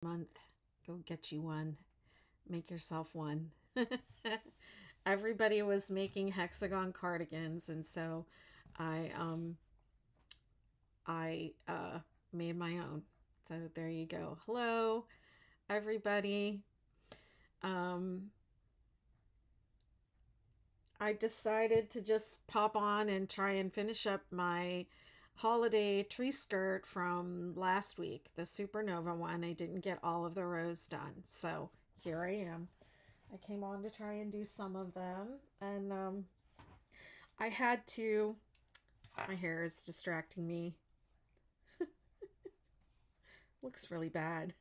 month. Go get you one. Make yourself one. Everybody was making hexagon cardigans, and so I made my own. So there you go. Hello, everybody. Um, I decided to just pop on and try and finish up my holiday tree skirt from last week, the Supernova one. I didn't get all of the rows done, so here I am. I came on to try and do some of them, and I had to. My hair is distracting me. Looks really bad.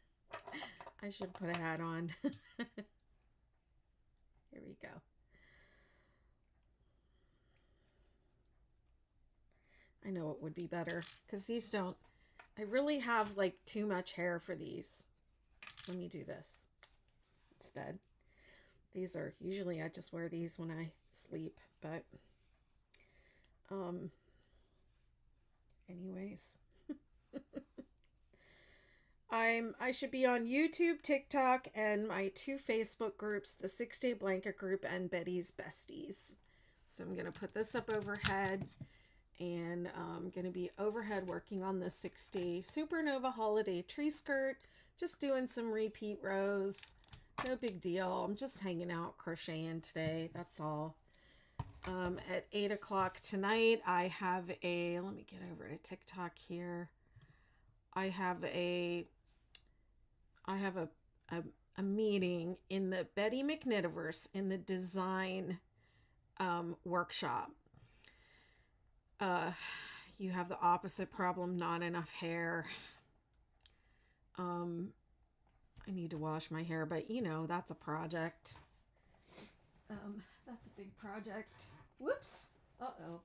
I should put a hat on. Here we go. I know it would be better because these don't. I really have like too much hair for these. Let me do this instead. These are usually, I just wear these when I sleep, but anyways. I should be on YouTube, TikTok, and my 2 Facebook groups, the 6-Day Blanket Group and Betty's Besties. So I'm going to put this up overhead, and I'm going to be overhead working on the 6-Day Supernova Holiday Tree Skirt, just doing some repeat rows. No big deal. I'm just hanging out crocheting today. That's all. At 8 o'clock tonight, I have a, let me get over to TikTok here. I have a meeting in the Betty McKnitiverse in the design workshop. You have the opposite problem, not enough hair. I need to wash my hair, but you know, that's a project. That's a big project. Whoops. Uh-oh.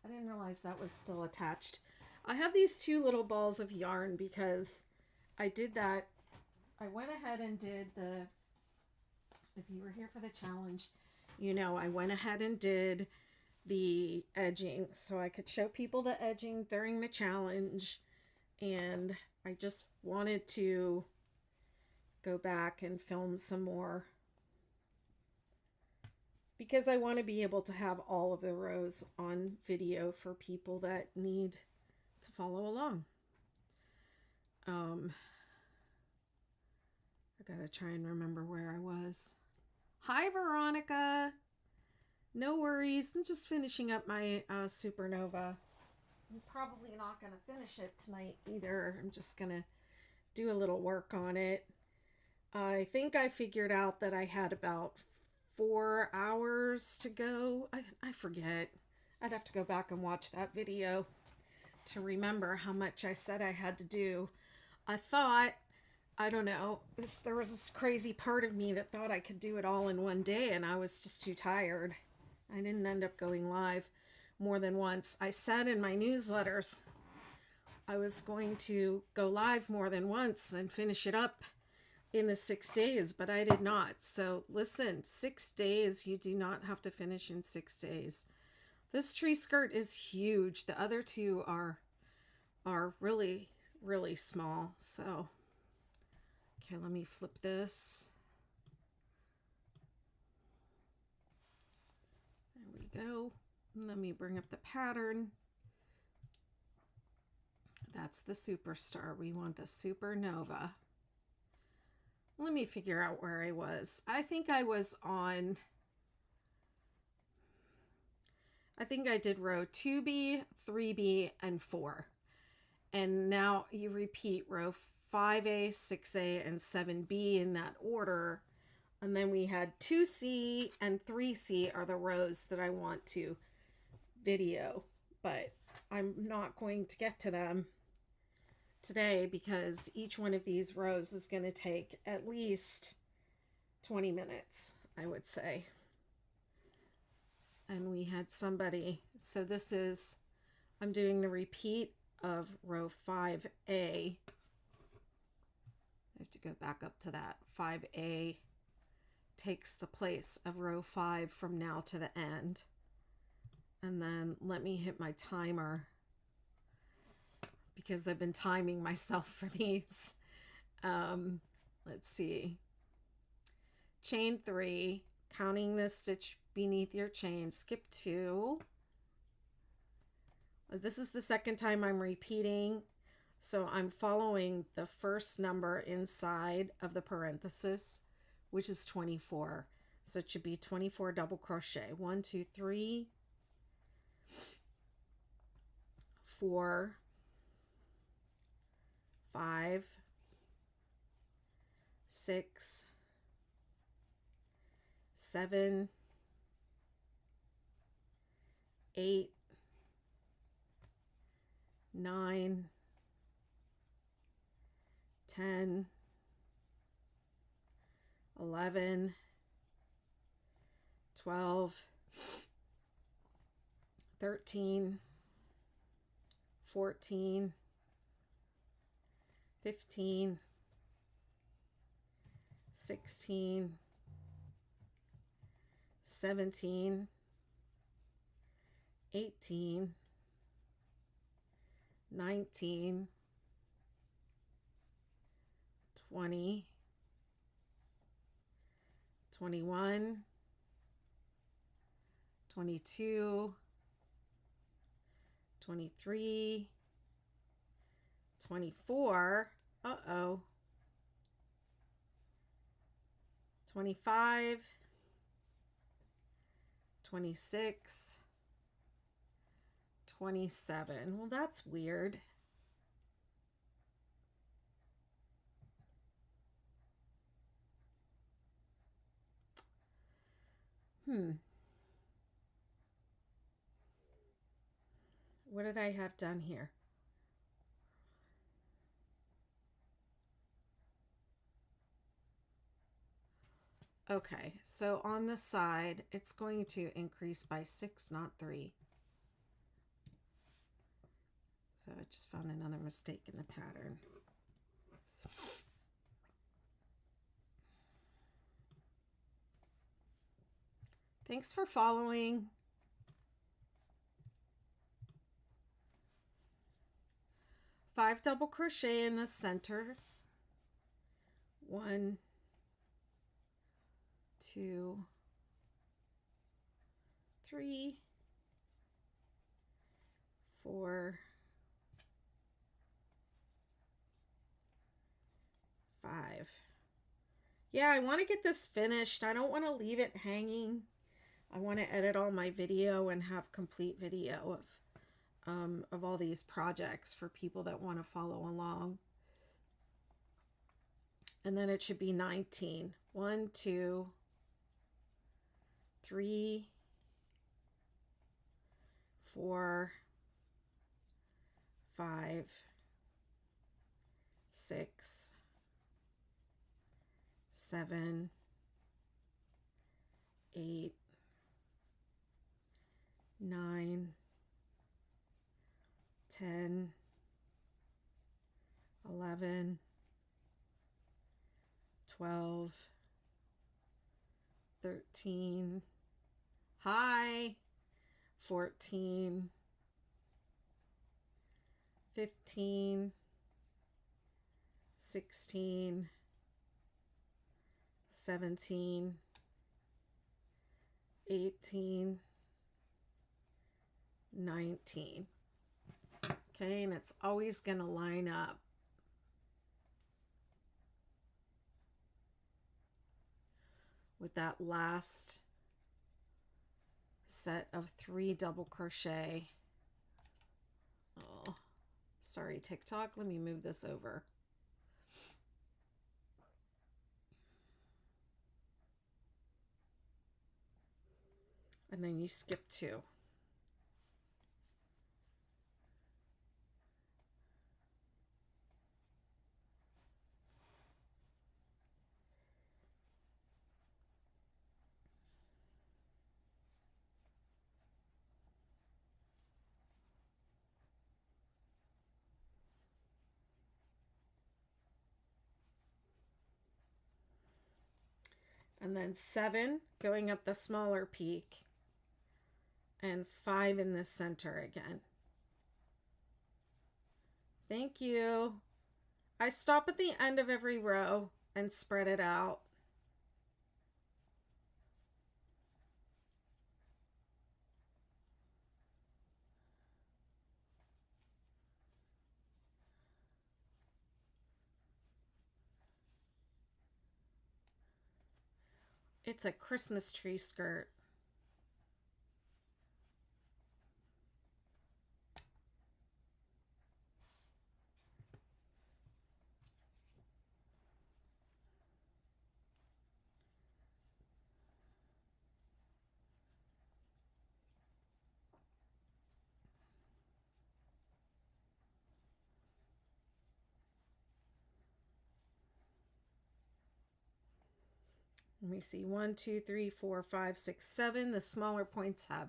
I didn't realize that was still attached. I have these 2 little balls of yarn because I did that. I went ahead and did the, if you were here for the challenge, you know, I went ahead and did the edging so I could show people the edging during the challenge. And I just wanted to go back and film some more because I want to be able to have all of the rows on video for people that need to follow along. I gotta try and remember where I was. Hi, Veronica. No worries. I'm just finishing up my Supernova. I'm probably not gonna finish it tonight either. I'm just gonna do a little work on it. I think I figured out that I had about 4 hours to go. I forget. I'd have to go back and watch that video to remember how much I said I had to do. I thought, I don't know, there was this crazy part of me that thought I could do it all in one day, and I was just too tired. I didn't end up going live more than once. I said in my newsletters I was going to go live more than once and finish it up in the 6 days, but I did not. So listen, 6 days, you do not have to finish in 6 days. This tree skirt is huge. The other 2 are really, really small. So, okay, let me flip this. There we go. Let me bring up the pattern. That's the Superstar. We want the Supernova. Let me figure out where I was. I think I was on, I think I did row 2B, 3B, and 4. And now you repeat row 5A, 6A, and 7B in that order. And then we had 2C and 3C are the rows that I want to video. But I'm not going to get to them today because each one of these rows is going to take at least 20 minutes, I would say. And we had somebody, so this is, I'm doing the repeat of row 5A. I have to go back up to that. 5A takes the place of row 5 from now to the end. And then let me hit my timer because I've been timing myself for these. let's see, chain 3, counting the stitch beneath your chain, skip 2. This is the second time I'm repeating, so I'm following the first number inside of the parenthesis, which is 24. So it should be 24 double crochet. 1, 2, 3, 4, 5, 6, 7, 8, 9, 10, 11, 12, 13, 14, 15, 16, 17, 18, 19, 20, 21, 22, 23, 24, 25, 26, 27. Well, that's weird. What did I have done here? Okay, so on the side, it's going to increase by 6, not 3. So I just found another mistake in the pattern. Thanks for following. Five double crochet in the center. 1, 2, 3, 4, 5. Yeah, I want to get this finished. I don't want to leave it hanging. I want to edit all my video and have complete video of all these projects for people that want to follow along. And then it should be 19. 1, 2, 3, 4, 5, 6, 7, 8, 9, 10, 11, 12, 13, 14, 15, 16, 17, 18, 19. Okay, and it's always going to line up. With that last set of 3 double crochet. Oh, sorry, TikTok. Let me move this over. And then you skip 2. And then 7 going up the smaller peak, and 5 in the center again. Thank you. I stop at the end of every row and spread it out. It's a Christmas tree skirt. Let me see, 1, 2, 3, 4, 5, 6, 7. The smaller points have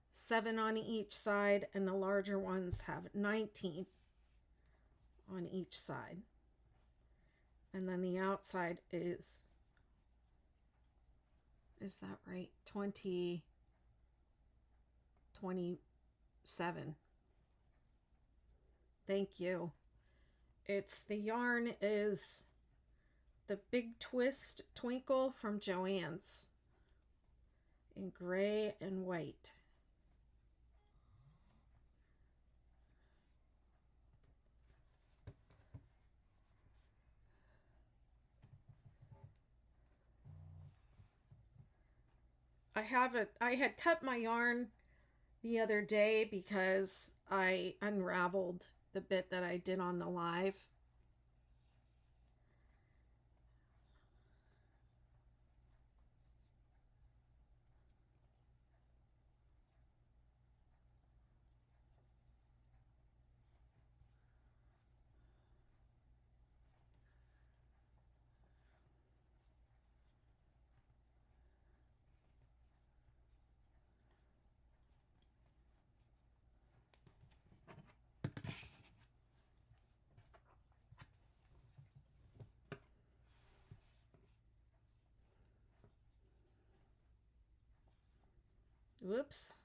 7 on each side, and the larger ones have 19 on each side. And then the outside is that right? 27. Thank you. The yarn is the Big Twist Twinkle from Joann's in gray and white. I had cut my yarn the other day because I unraveled the bit that I did on the live. Whoops.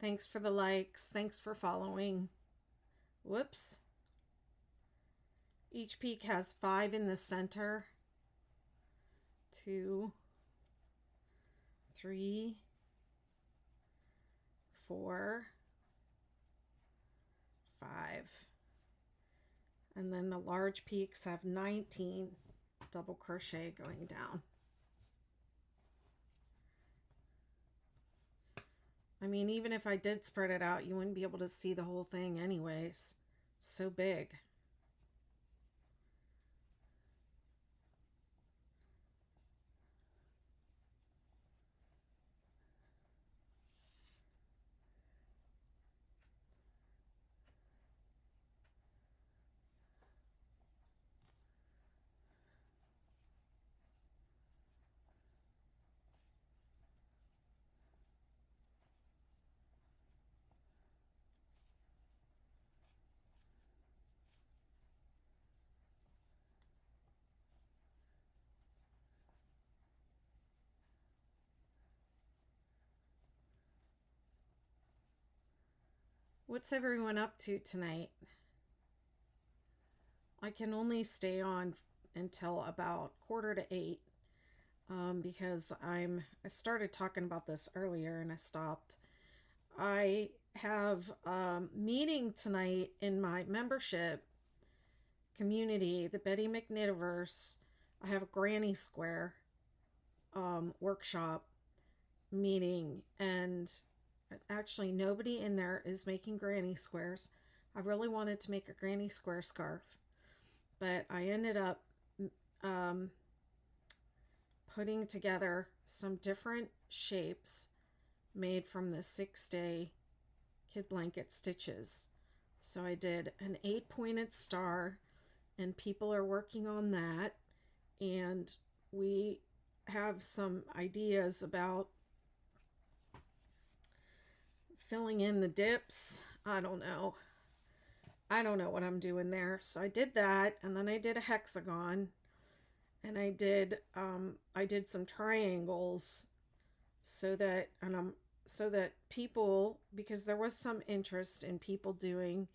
Thanks for the likes. Thanks for following. Whoops. Each peak has 5 in the center. 2, 3, 4, 5. And then the large peaks have 19 double crochet going down. I mean, even if I did spread it out, you wouldn't be able to see the whole thing anyways. It's so big. What's everyone up to tonight? I can only stay on until about 7:45 because I started talking about this earlier and I stopped. I have a meeting tonight in my membership community, the Betty McKnitiverse. I have a Granny Square workshop meeting, and actually nobody in there is making granny squares. I really wanted to make a granny square scarf, but I ended up putting together some different shapes made from the 6-day kid blanket stitches. So I did an 8-pointed star, and people are working on that. And we have some ideas about filling in the dips. I don't know. I don't know what I'm doing there. So I did that, and then I did a hexagon, and I did some triangles so that people, because there was some interest in people doing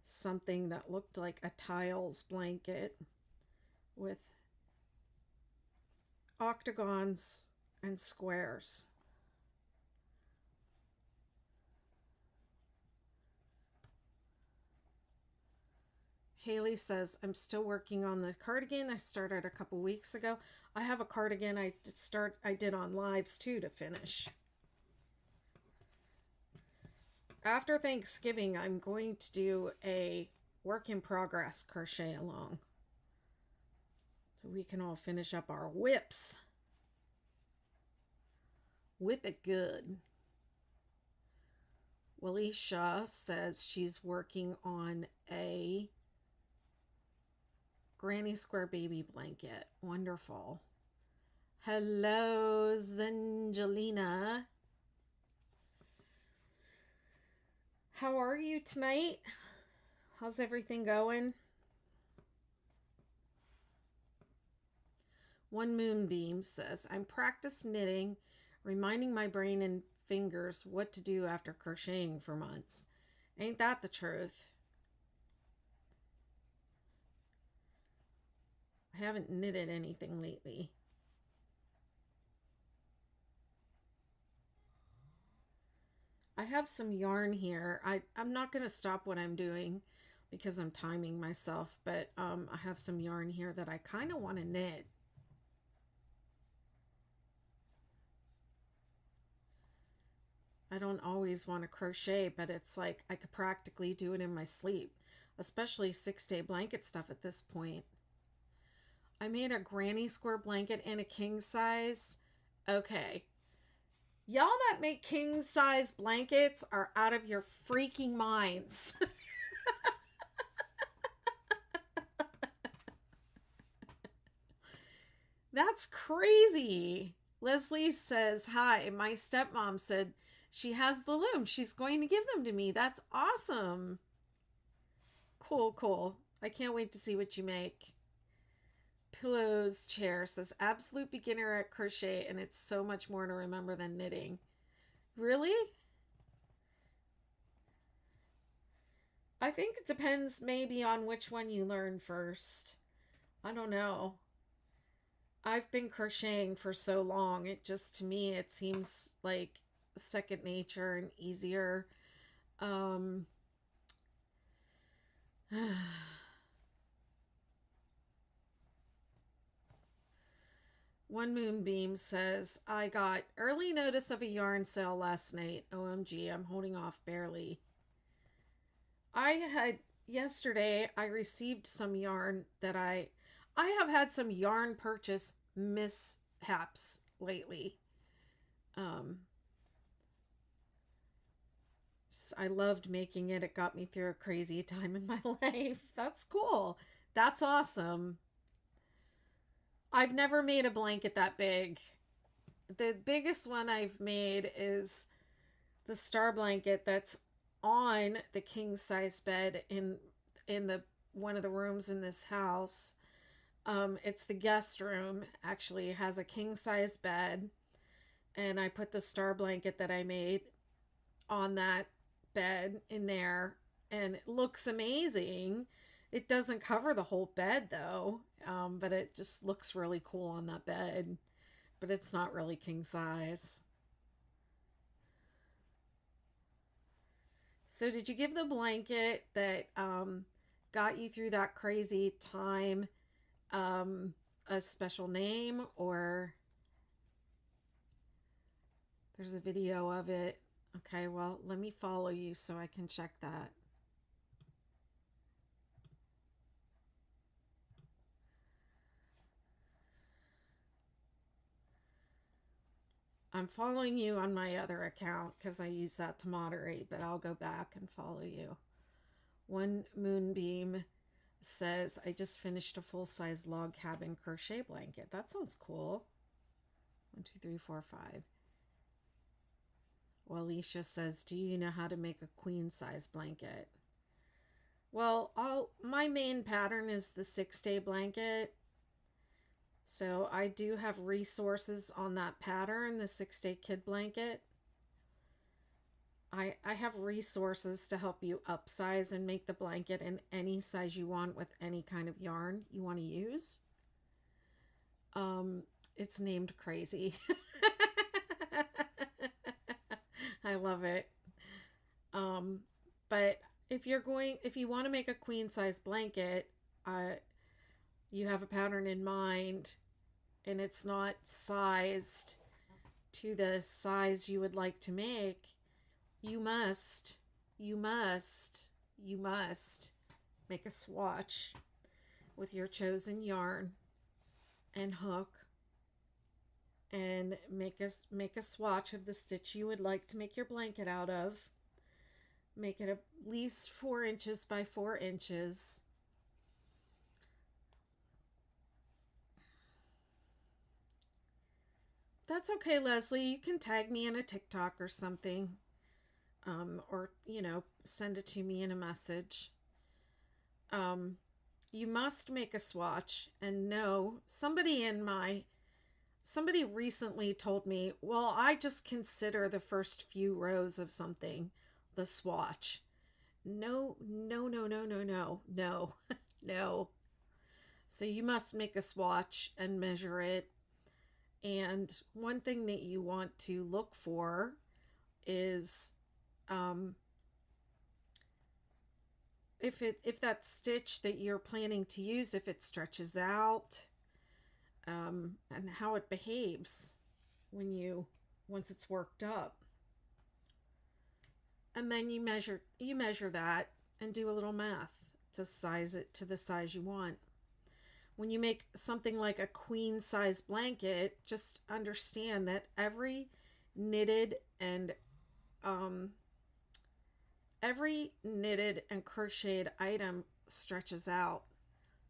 something that looked like a tiles blanket with octagons and squares. Haley says, I'm still working on the cardigan I started a couple weeks ago. I have a cardigan I did on lives too to finish. After Thanksgiving, I'm going to do a work in progress crochet along, so we can all finish up our whips. Whip it good. Willisha says she's working on a granny square baby blanket. Wonderful. Hello, Zangelina. How are you tonight? How's everything going? One Moonbeam says, I'm practice knitting, reminding my brain and fingers what to do after crocheting for months. Ain't that the truth? I haven't knitted anything lately. I have some yarn here. I'm not going to stop what I'm doing because I'm timing myself, but I have some yarn here that I kind of want to knit. I don't always want to crochet, but it's like I could practically do it in my sleep, especially 6-day blanket stuff at this point. I made a granny square blanket and a king size. Okay. Y'all that make king size blankets are out of your freaking minds. That's crazy. Leslie says, hi, my stepmom said she has the loom. She's going to give them to me. That's awesome. Cool, cool. I can't wait to see what you make. Pillows Chair says, absolute beginner at crochet, and it's so much more to remember than knitting. Really? I think it depends maybe on which one you learn first. I don't know. I've been crocheting for so long. It just, to me, it seems like second nature and easier. One Moonbeam says, I got early notice of a yarn sale last night. OMG, I'm holding off barely. Yesterday, I received some yarn that I have had some yarn purchase mishaps lately. I loved making it. It got me through a crazy time in my life. That's cool. That's awesome. I've never made a blanket that big. The biggest one I've made is the star blanket that's on the king size bed in the one of the rooms in this house. It's the guest room. Actually, it has a king size bed, and I put the star blanket that I made on that bed in there, and it looks amazing. It doesn't cover the whole bed though, but it just looks really cool on that bed, but it's not really king size. So did you give the blanket that got you through that crazy time a special name, or there's a video of it? Okay, well, let me follow you so I can check that. I'm following you on my other account because I use that to moderate, but I'll go back and follow you. One Moonbeam says, I just finished a full-size log cabin crochet blanket. That sounds cool. 1, 2, 3, 4, 5. Well, Alicia says, do you know how to make a queen-size blanket? Well, my main pattern is the 6-day blanket. So I do have resources on that pattern, the 6-day kid blanket. I have resources to help you upsize and make the blanket in any size you want with any kind of yarn you want to use. It's named Crazy. I love it. But if you want to make a queen size blanket, you have a pattern in mind and it's not sized to the size you would like to make, you must make a swatch with your chosen yarn and hook and make a swatch of the stitch you would like to make your blanket out of. Make it at least 4 inches by 4 inches. That's okay, Leslie. You can tag me in a TikTok or something. Or, send it to me in a message. You must make a swatch. And no, somebody recently told me, well, I just consider the first few rows of something the swatch. No. No. So you must make a swatch and measure it. And one thing that you want to look for is if that stitch that you're planning to use, if it stretches out, and how it behaves once it's worked up. And then you measure that and do a little math to size it to the size you want. When you make something like a queen size blanket, just understand that every knitted and crocheted item stretches out.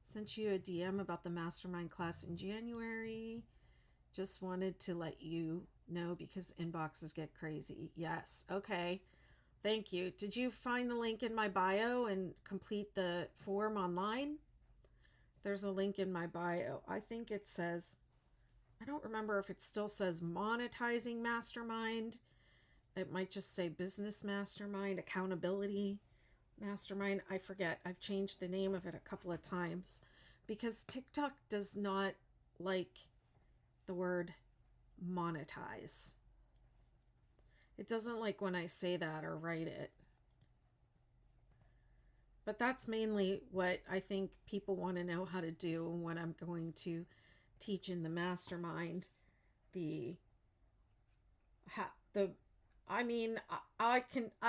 Sent you a DM about the mastermind class in January. Just wanted to let you know because inboxes get crazy. Yes. Okay. Thank you. Did you find the link in my bio and complete the form online? There's a link in my bio. I think it says, I don't remember if it still says monetizing mastermind. It might just say business mastermind, accountability mastermind. I forget. I've changed the name of it a couple of times because TikTok does not like the word monetize. It doesn't like when I say that or write it. But that's mainly what I think people want to know how to do and what I'm going to teach in the mastermind. I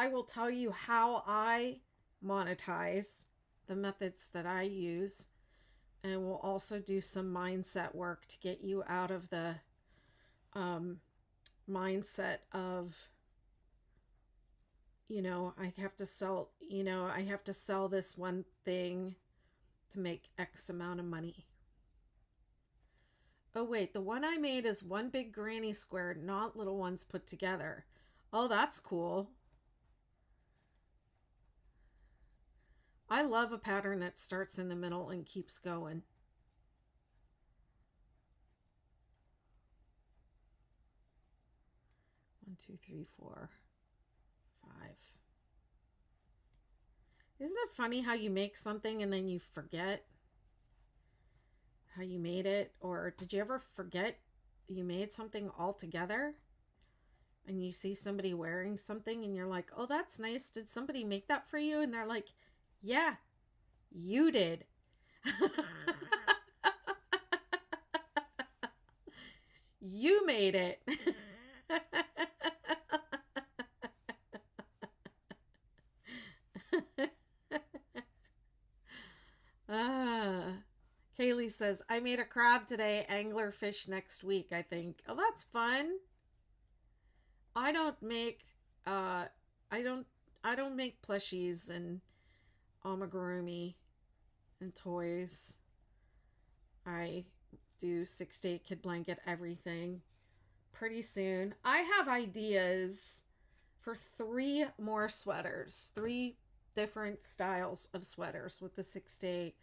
will tell you how I monetize, the methods that I use, and we'll also do some mindset work to get you out of the mindset of, I have to sell this one thing to make X amount of money. Oh wait, the one I made is one big granny square, not little ones put together. Oh, that's cool. I love a pattern that starts in the middle and keeps going. One, two, three, 4, 5. Isn't it funny how you make something and then you forget how you made it? Or did you ever forget you made something altogether? And you see somebody wearing something and you're like, oh, that's nice. Did somebody make that for you? And they're like, yeah, you did. You made it. Kaylee says, I made a crab today, anglerfish next week, I think. Oh, that's fun. I don't make plushies and amigurumi and toys. I do 6-day kid blanket everything pretty soon. I have ideas for 3 more sweaters, 3 different styles of sweaters with the 6-day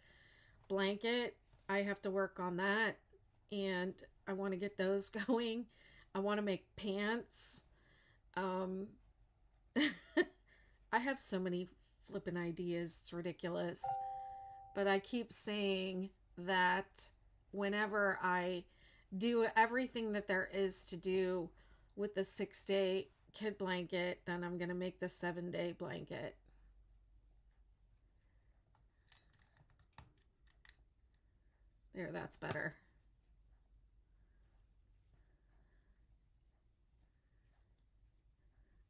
blanket. I have to work on that, and I want to get those going. I want to make pants. I have so many flippin' ideas. It's ridiculous. But I keep saying that whenever I do everything that there is to do with the 6-day kid blanket, then I'm going to make the 7-day blanket. There, that's better.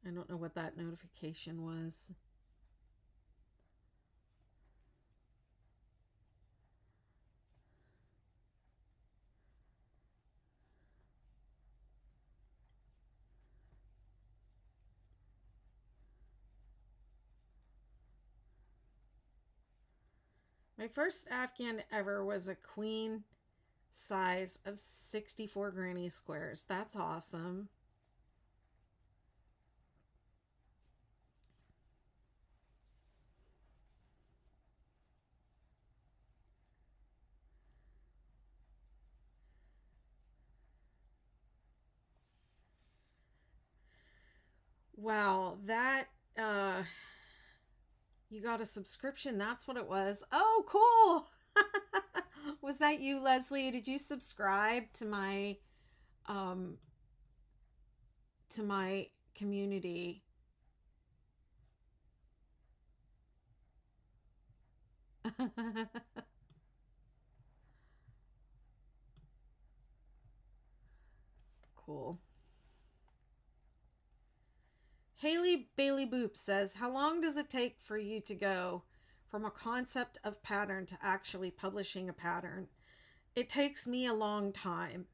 I don't know what that notification was. My first Afghan ever was a queen size of 64 granny squares. That's awesome. Wow, that you got a subscription. That's what it was. Oh, cool. Was that you, Leslie? Did you subscribe to my community? Cool. Haley Bailey Boop says, how long does it take for you to go from a concept of pattern to actually publishing a pattern? It takes me a long time.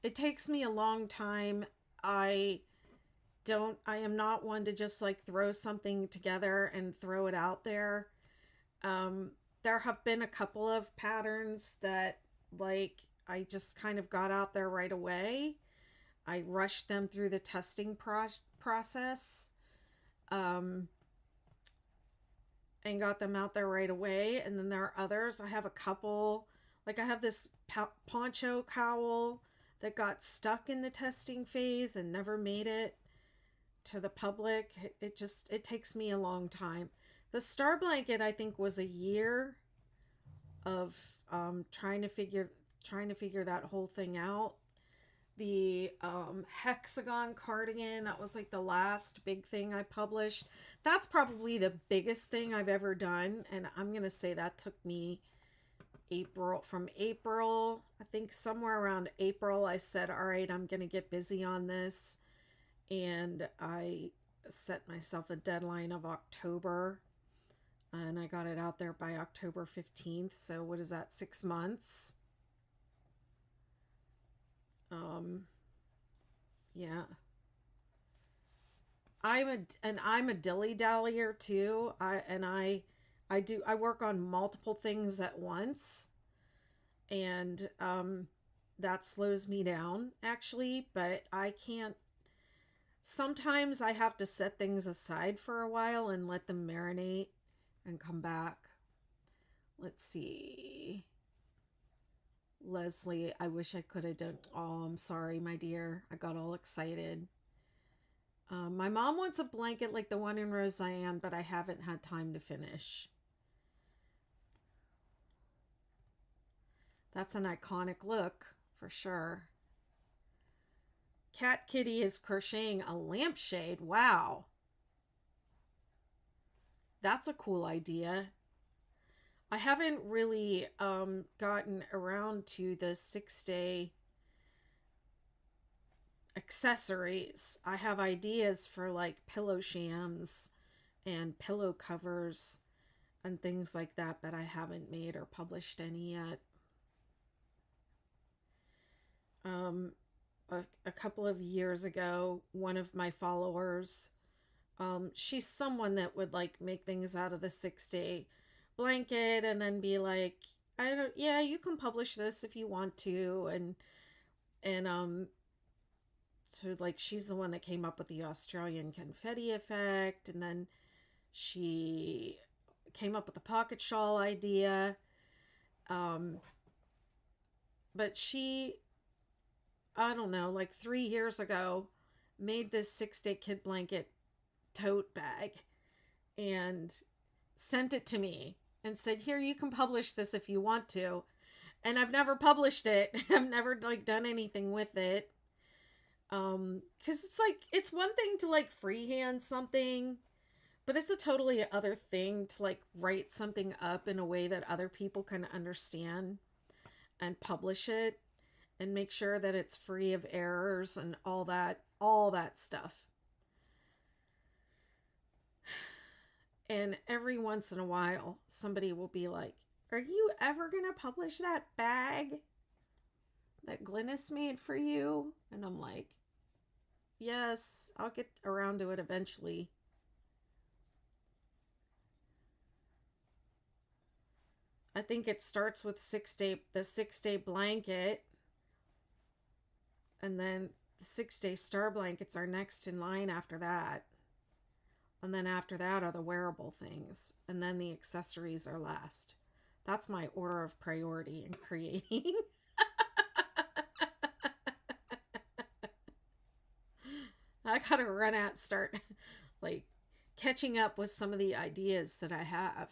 It takes me a long time. I am not one to just like throw something together and throw it out there. There have been a couple of patterns that like I just kind of got out there right away. I rushed them through the testing process and got them out there right away. And then there are others. I have a couple, like I have this poncho cowl that got stuck in the testing phase and never made it to the public. It takes me a long time. The star blanket, I think, was a year of trying to figure that whole thing out. The hexagon cardigan, that was like the last big thing I published. That's probably the biggest thing I've ever done, and I'm gonna say that took me from April, I think somewhere around April, I said, all right, I'm gonna get busy on this, and I set myself a deadline of October, and I got it out there by October 15th. So what is that, 6 months? Yeah. I'm a dilly-dallyer too. I work on multiple things at once, and that slows me down actually, but I can't. Sometimes I have to set things aside for a while and let them marinate and come back. Let's see. Leslie, I wish I could have done. Oh, I'm sorry, my dear. I got all excited. My mom wants a blanket like the one in Roseanne, but I haven't had time to finish. That's an iconic look for sure. Cat Kitty is crocheting a lampshade. Wow. That's a cool idea. I haven't really gotten around to the 6-day accessories. I have ideas for like pillow shams and pillow covers and things like that, but I haven't made or published any yet. A couple of years ago, one of my followers She's someone that would like make things out of the 6-day blanket and then be like, I don't, yeah, you can publish this if you want to. And so like she's the one that came up with the Australian confetti effect, and then she came up with the pocket shawl idea. But she, I don't know, like 3 years ago, made this 6-day kid blanket tote bag and sent it to me and said, here, you can publish this if you want to. And I've never published it. I've never like done anything with it. Because it's like, it's one thing to like freehand something, but it's a totally other thing to like write something up in a way that other people can understand and publish it and make sure that it's free of errors and all that stuff. And every once in a while, somebody will be like, are you ever going to publish that bag that Glynis made for you? And I'm like, yes, I'll get around to it eventually. I think it starts with the 6-day blanket, and then the 6-day star blankets are next in line after that. And then after that are the wearable things, and then the accessories are last. That's my order of priority in creating. I gotta start like catching up with some of the ideas that I have.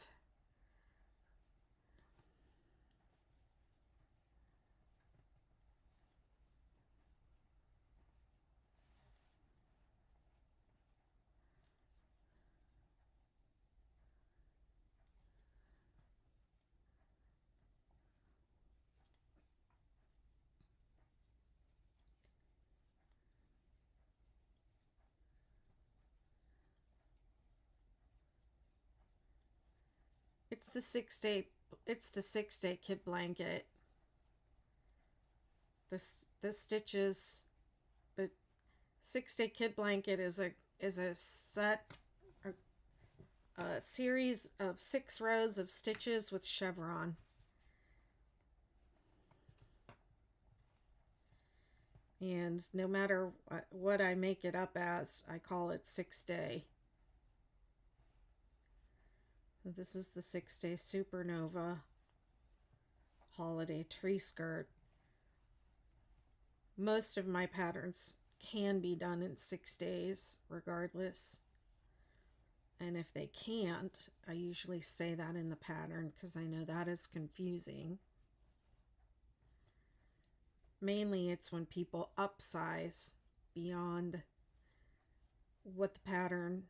It's the 6-day kid blanket. The stitches, the 6-day kid blanket is a set, a series of 6 rows of stitches with chevron. And no matter what I make it up as, I call it 6-day. So this is the 6-day Supernova holiday tree skirt. Most of my patterns can be done in 6 days regardless. And if they can't, I usually say that in the pattern because I know that is confusing. Mainly it's when people upsize beyond what the pattern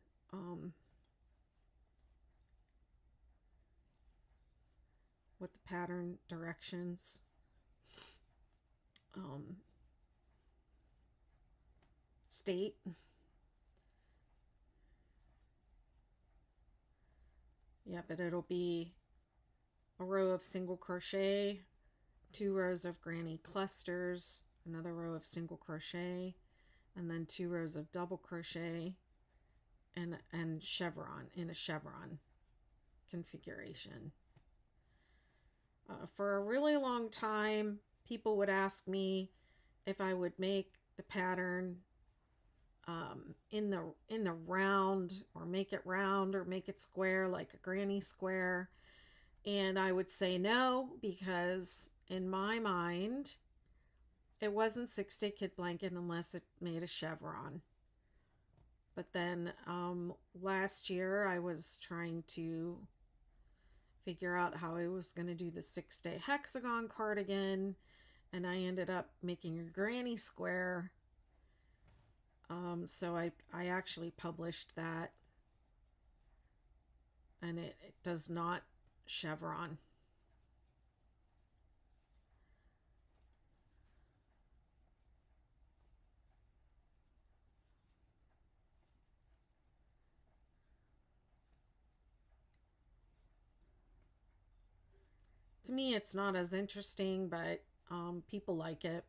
directions state. Yeah, but it'll be a row of single crochet, 2 rows of granny clusters, another row of single crochet, and then 2 rows of double crochet and chevron in a chevron configuration. For a really long time, people would ask me if I would make the pattern in the round, or make it round, or make it square like a granny square. And I would say no, because in my mind, it wasn't 6-day kid blanket unless it made a chevron. But then last year I was trying to figure out how I was going to do the 6-day hexagon cardigan, and I ended up making a granny square. So I actually published that, and it does not chevron. To me, it's not as interesting, but people like it.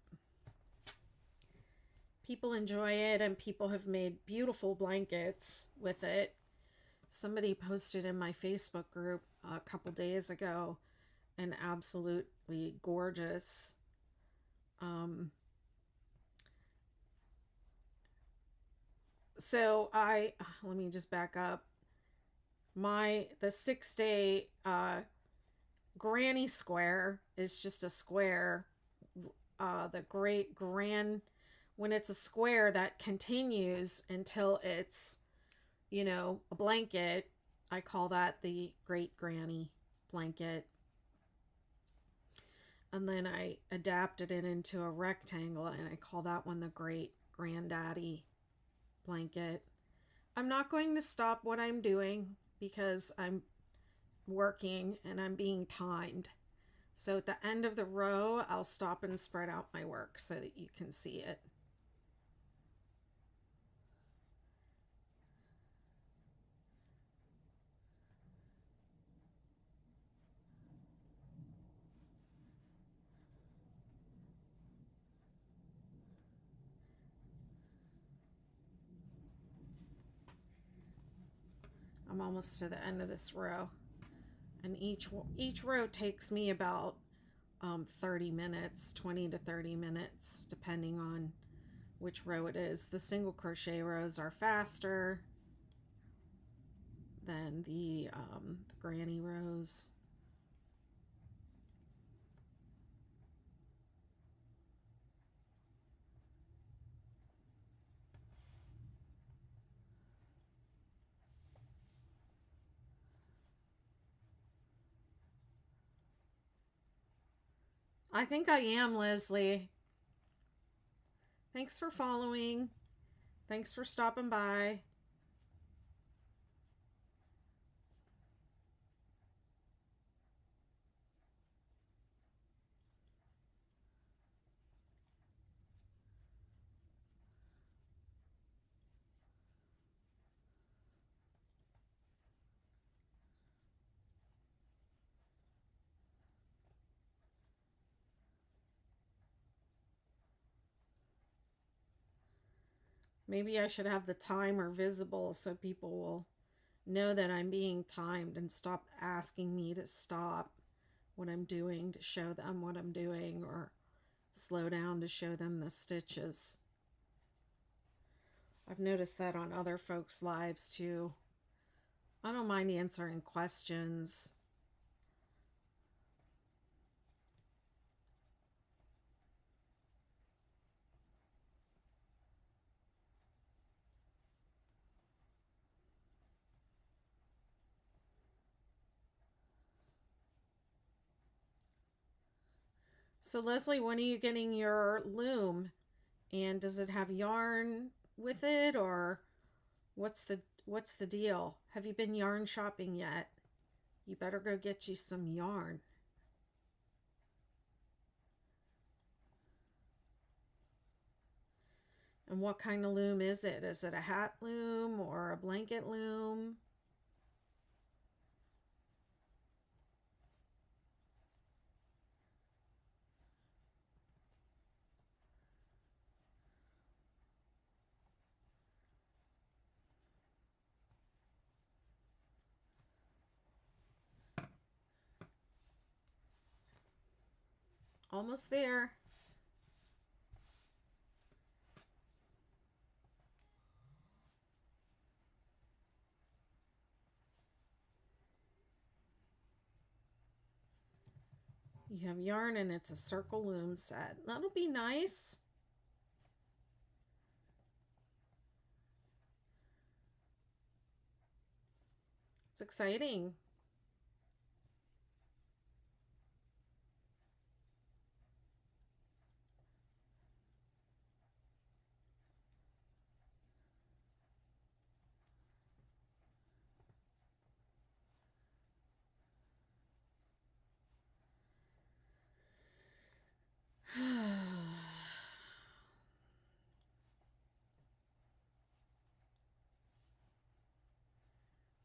People enjoy it, and people have made beautiful blankets with it. Somebody posted in my Facebook group a couple days ago an absolutely gorgeous so let me just back up. The 6-day granny square is just a square. The great grand, when it's a square that continues until it's, a blanket, I call that the great granny blanket. And then I adapted it into a rectangle, and I call that one the great granddaddy blanket. I'm not going to stop what I'm doing because I'm working and I'm being timed. So at the end of the row, I'll stop and spread out my work so that you can see it. I'm almost to the end of this row, and each row takes me about 30 minutes, 20 to 30 minutes, depending on which row it is. The single crochet rows are faster than the granny rows. I think I am, Leslie. Thanks for following. Thanks for stopping by. Maybe I should have the timer visible so people will know that I'm being timed and stop asking me to stop what I'm doing to show them what I'm doing, or slow down to show them the stitches. I've noticed that on other folks' lives too. I don't mind answering questions. So Leslie, when are you getting your loom? And does it have yarn with it, or what's the deal? Have you been yarn shopping yet? You better go get you some yarn. And what kind of loom is it? Is it a hat loom or a blanket loom? Almost there. You have yarn, and it's a circle loom set. That'll be nice. It's exciting.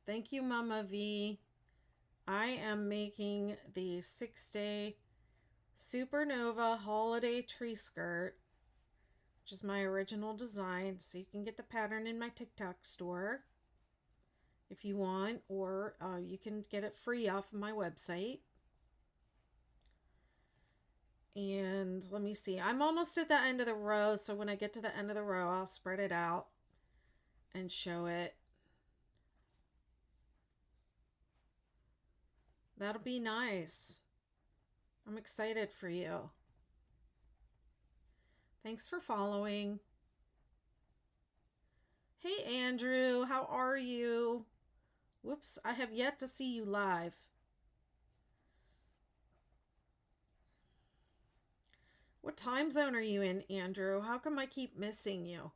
Thank you, Mama V. I am making the 6-day Supernova holiday tree skirt which is my original design. So you can get the pattern in my TikTok store if you want, or you can get it free off of my website. And let me see, I'm almost at the end of the row, so when I get to the end of the row, I'll spread it out and show it. That'll be nice. I'm excited for you. Thanks for following. Hey Andrew, how are you? Whoops, I have yet to see you live. What time zone are you in, Andrew? How come I keep missing you?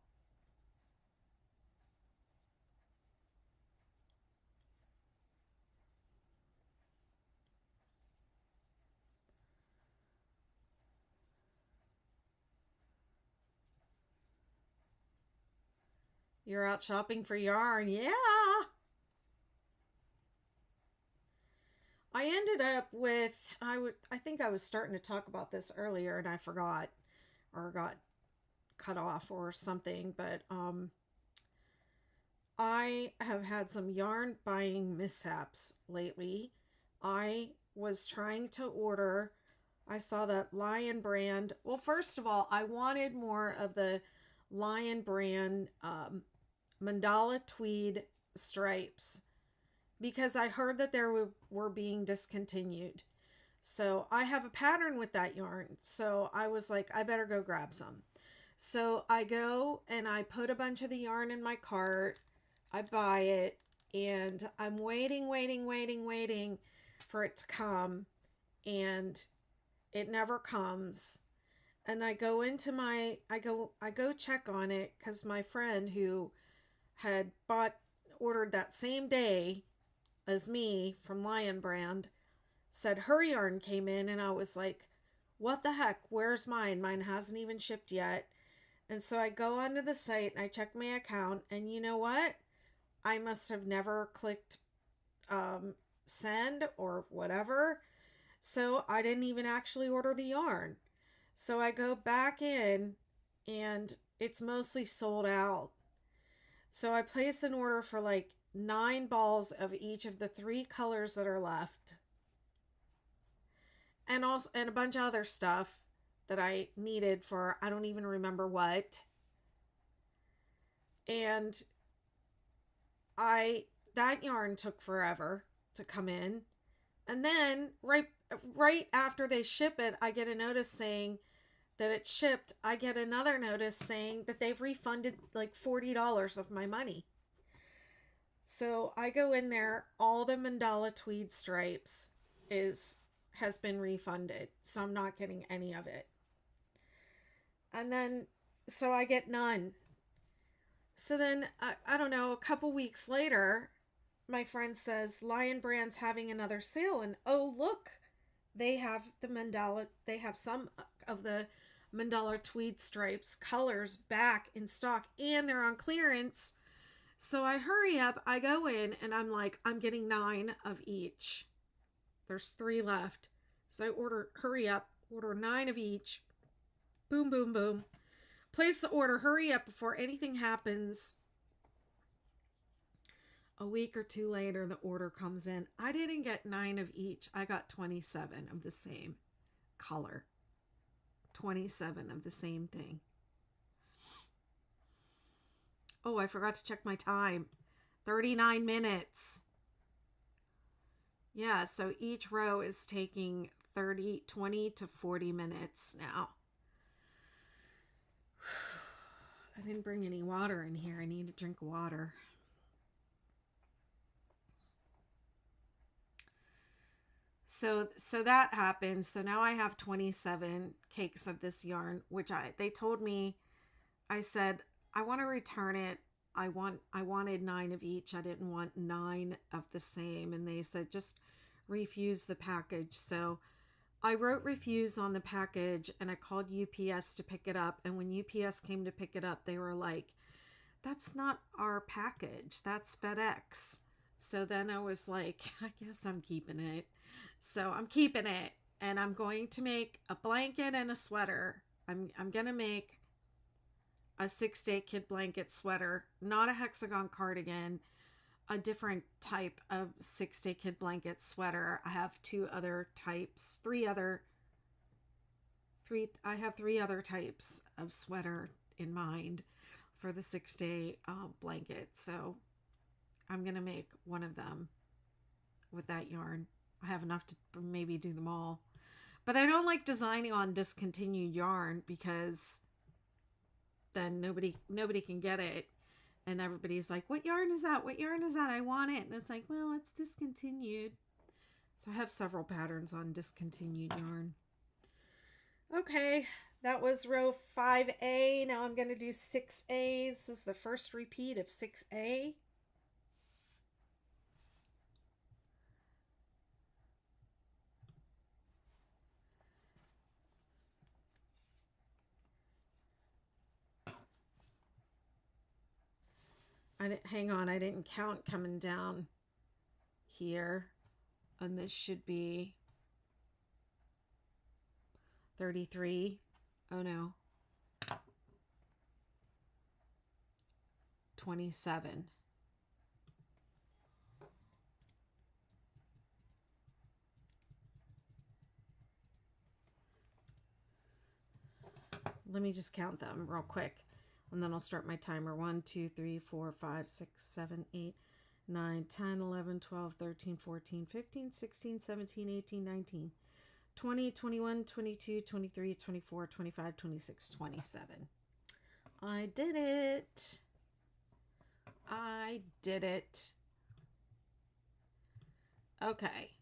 You're out shopping for yarn. Yeah. I ended up with, I think I was starting to talk about this earlier and I forgot or got cut off or something, but I have had some yarn buying mishaps lately. I was trying to order, I saw that Lion brand. Well, first of all, I wanted more of the Lion brand mandala tweed stripes because I heard that there were being discontinued. So I have a pattern with that yarn. So I was like, I better go grab some. So I go and I put a bunch of the yarn in my cart. I buy it and I'm waiting for it to come, and it never comes. And I go into my, I go check on it because my friend who had ordered that same day as me from Lion brand said her yarn came in, and I was like, what the heck, where's mine? Mine hasn't even shipped yet. And so I go onto the site and I check my account, and you know what? I must have never clicked send or whatever. So I didn't even actually order the yarn. So I go back in and it's mostly sold out. So I place an order for like 9 balls of each of the 3 colors that are left. And also, and a bunch of other stuff that I needed for, I don't even remember what. And that yarn took forever to come in. And then right after they ship it, I get a notice saying that it shipped. I get another notice saying that they've refunded like $40 of my money. So I go in there, all the mandala tweed stripes has been refunded. So I'm not getting any of it. And then, so I get none. So then, I don't know, a couple weeks later, my friend says, Lion Brand's having another sale. And oh, look, they have some of the mandala tweed stripes colors back in stock, and they're on clearance. So I hurry up, I go in, and I'm like, I'm getting 9 of each. There's 3 left. So I hurry up, order 9 of each. Boom, boom, boom. Place the order, hurry up before anything happens. A week or 2 later, the order comes in. I didn't get 9 of each. I got 27 of the same color. 27 of the same thing. Oh, I forgot to check my time. 39 minutes. Yeah, so each row is taking 20 to 40 minutes now. I didn't bring any water in here. I need to drink water. So that happened. So now I have 27 cakes of this yarn, which they told me, I said, I want to return it. I wanted 9 of each. I didn't want 9 of the same. And they said, just refuse the package. So I wrote refuse on the package and I called UPS to pick it up. And when UPS came to pick it up, they were like, that's not our package. That's FedEx. So then I was like, I guess I'm keeping it. So I'm keeping it, and I'm going to make a blanket and a sweater. I'm going to make a 6-day kid blanket sweater, not a hexagon cardigan, a different type of 6-day kid blanket sweater. I have I have three other types of sweater in mind for the 6-day blanket. So I'm going to make one of them with that yarn. I have enough to maybe do them all. But I don't like designing on discontinued yarn because then nobody can get it. And everybody's like, what yarn is that? What yarn is that? I want it. And it's like, well, it's discontinued. So I have several patterns on discontinued yarn. Okay, that was row 5A. Now I'm going to do 6A. This is the first repeat of 6A. Hang on, I didn't count coming down here. And this should be 33. Oh no. 27. Let me just count them real quick. And then I'll start my timer. 1, 2, 3, 4, 5, 6, 7, 8, 9, 10, 11, 12, 13, 14, 15, 16, 17, 18, 19, 20, 21, 22, 23, 24, 25, 26, 27. I did it. I did it. Okay.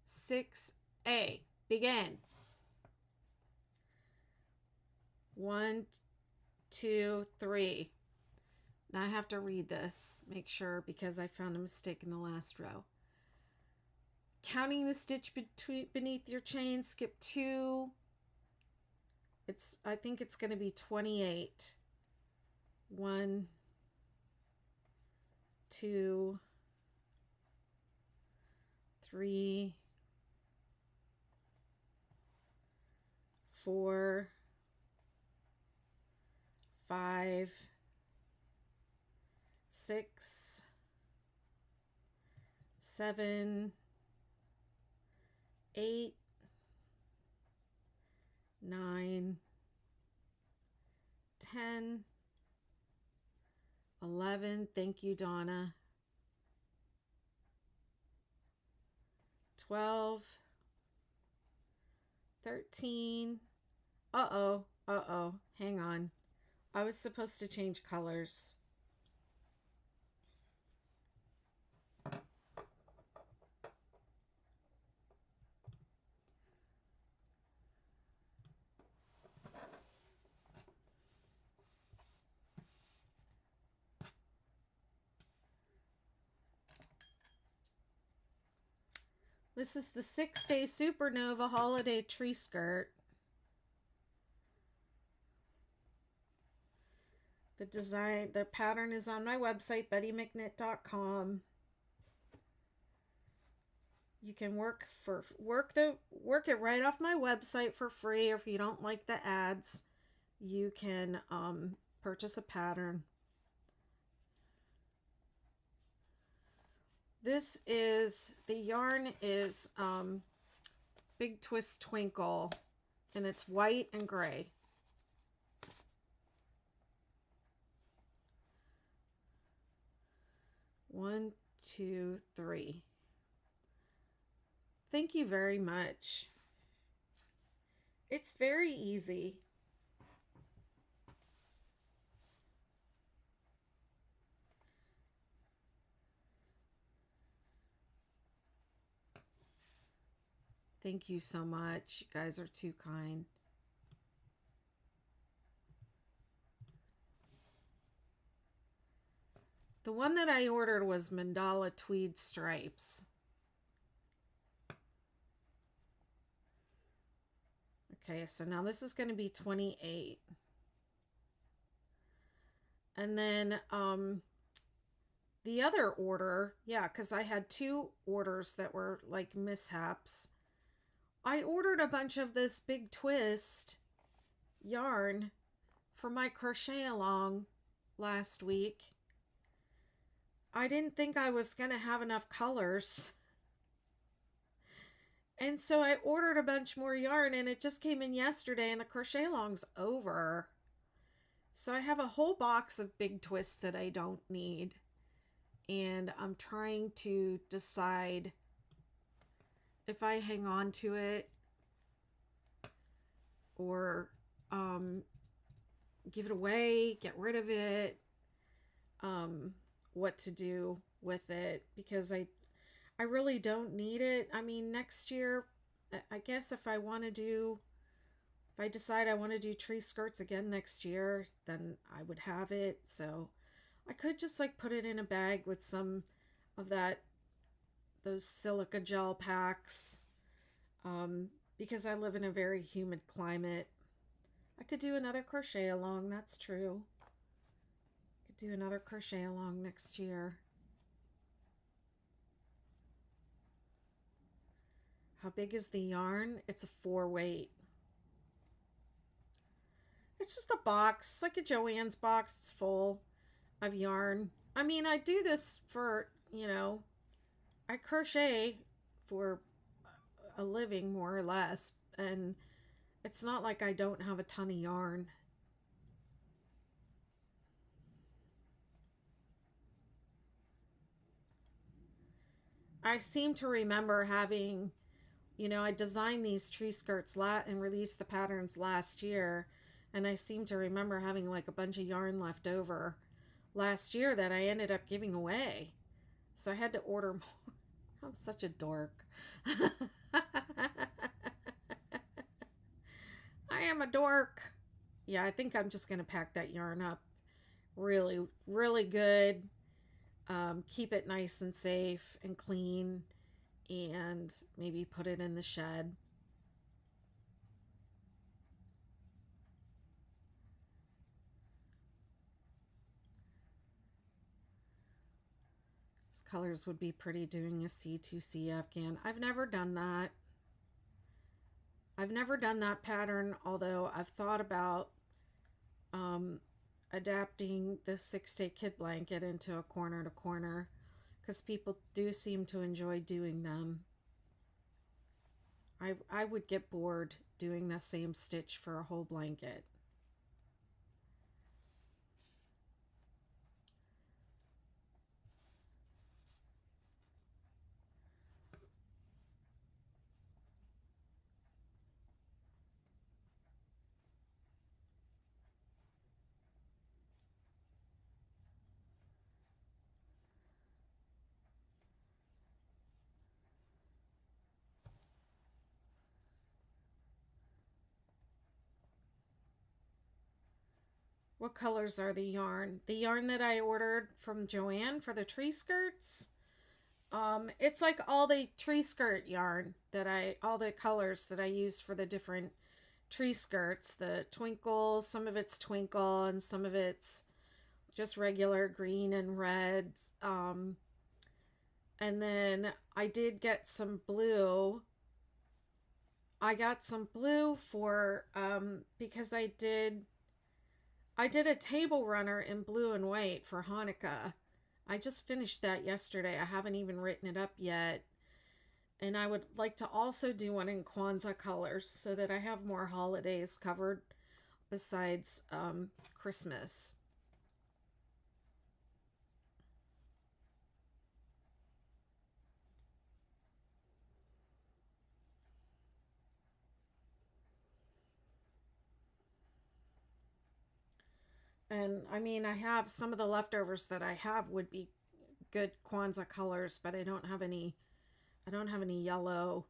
6A. Begin. 1, 2, 3. Now I have to read this, make sure, because I found a mistake in the last row. Counting the stitch beneath your chain, skip 2. I think it's going to be 28. 1, 2, 3, 4, 5, 6, 7, 8, 9, 10, 11. Thank you, Donna. 12, 13. Uh-oh. Hang on. I was supposed to change colors. This is the 6-day Supernova holiday tree skirt. The pattern is on my website, BettyMcKnit.com. You can work it right off my website for free, or if you don't like the ads, you can purchase a pattern. The yarn is Big Twist Twinkle, and it's white and gray. One, 2, 3. Thank you very much. It's very easy. Thank you so much. You guys are too kind. The one that I ordered was mandala tweed stripes. Okay, so now this is going to be 28. And then the other order, yeah, because I had 2 orders that were like mishaps. I ordered a bunch of this Big Twist yarn for my crochet along last week, I didn't think I was going to have enough colors. And so I ordered a bunch more yarn, and it just came in yesterday, and the crochet along's over. So I have a whole box of big twists that I don't need. And I'm trying to decide if I hang on to it or give it away, get rid of it, what to do with it, because I really don't need it. I mean, next year, I guess if I decide I want to do tree skirts again next year, then I would have it. So I could just like put it in a bag with some of those silica gel packs, because I live in a very humid climate. I could do another crochet along, that's true. Could do another crochet along next year. How big is the yarn? It's a 4-weight. It's just a box, like a Joann's box. It's full of yarn. I mean, I do this for, I crochet for a living, more or less, and it's not like I don't have a ton of yarn. I seem to remember having, I designed these tree skirts and released the patterns last year, and I seem to remember having like a bunch of yarn left over last year that I ended up giving away. So I had to order more. I'm such a dork. I am a dork. Yeah, I think I'm just going to pack that yarn up really, really good. Keep it nice and safe and clean, and maybe put it in the shed. These colors would be pretty doing a C2C Afghan. I've never done that. I've never done that pattern, although I've thought about adapting the 6-day kid blanket into a corner to corner, because people do seem to enjoy doing them. I would get bored doing the same stitch for a whole blanket. What colors are the yarn? The yarn that I ordered from Joann for the tree skirts, it's like all the tree skirt yarn all the colors that I use for the different tree skirts. The Twinkle, some of it's Twinkle, and some of it's just regular green and red. And then I did get some blue. I got some blue for, because I did a table runner in blue and white for Hanukkah. I just finished that yesterday. I haven't even written it up yet. And I would like to also do one in Kwanzaa colors so that I have more holidays covered besides Christmas. And I mean, I have some of the leftovers that I have would be good Kwanzaa colors, but I don't have any yellow,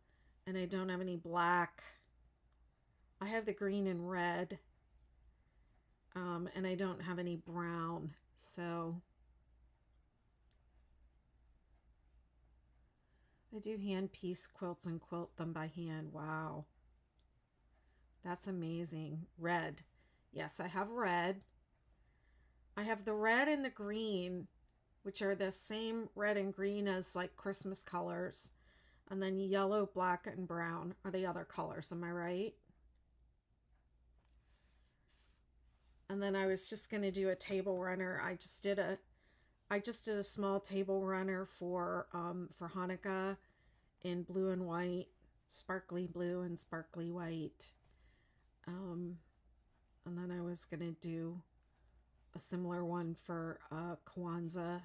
and I don't have any black. I have the green and red, and I don't have any brown. So I do hand piece quilts and quilt them by hand. Wow. That's amazing. Red. Yes, I have red. I have the red and the green, which are the same red and green as like Christmas colors. And then yellow, black, and brown are the other colors. Am I right? And then I was just going to do a table runner. I just did a small table runner for Hanukkah in blue and white, sparkly blue and sparkly white. And then I was going to do a similar one for Kwanzaa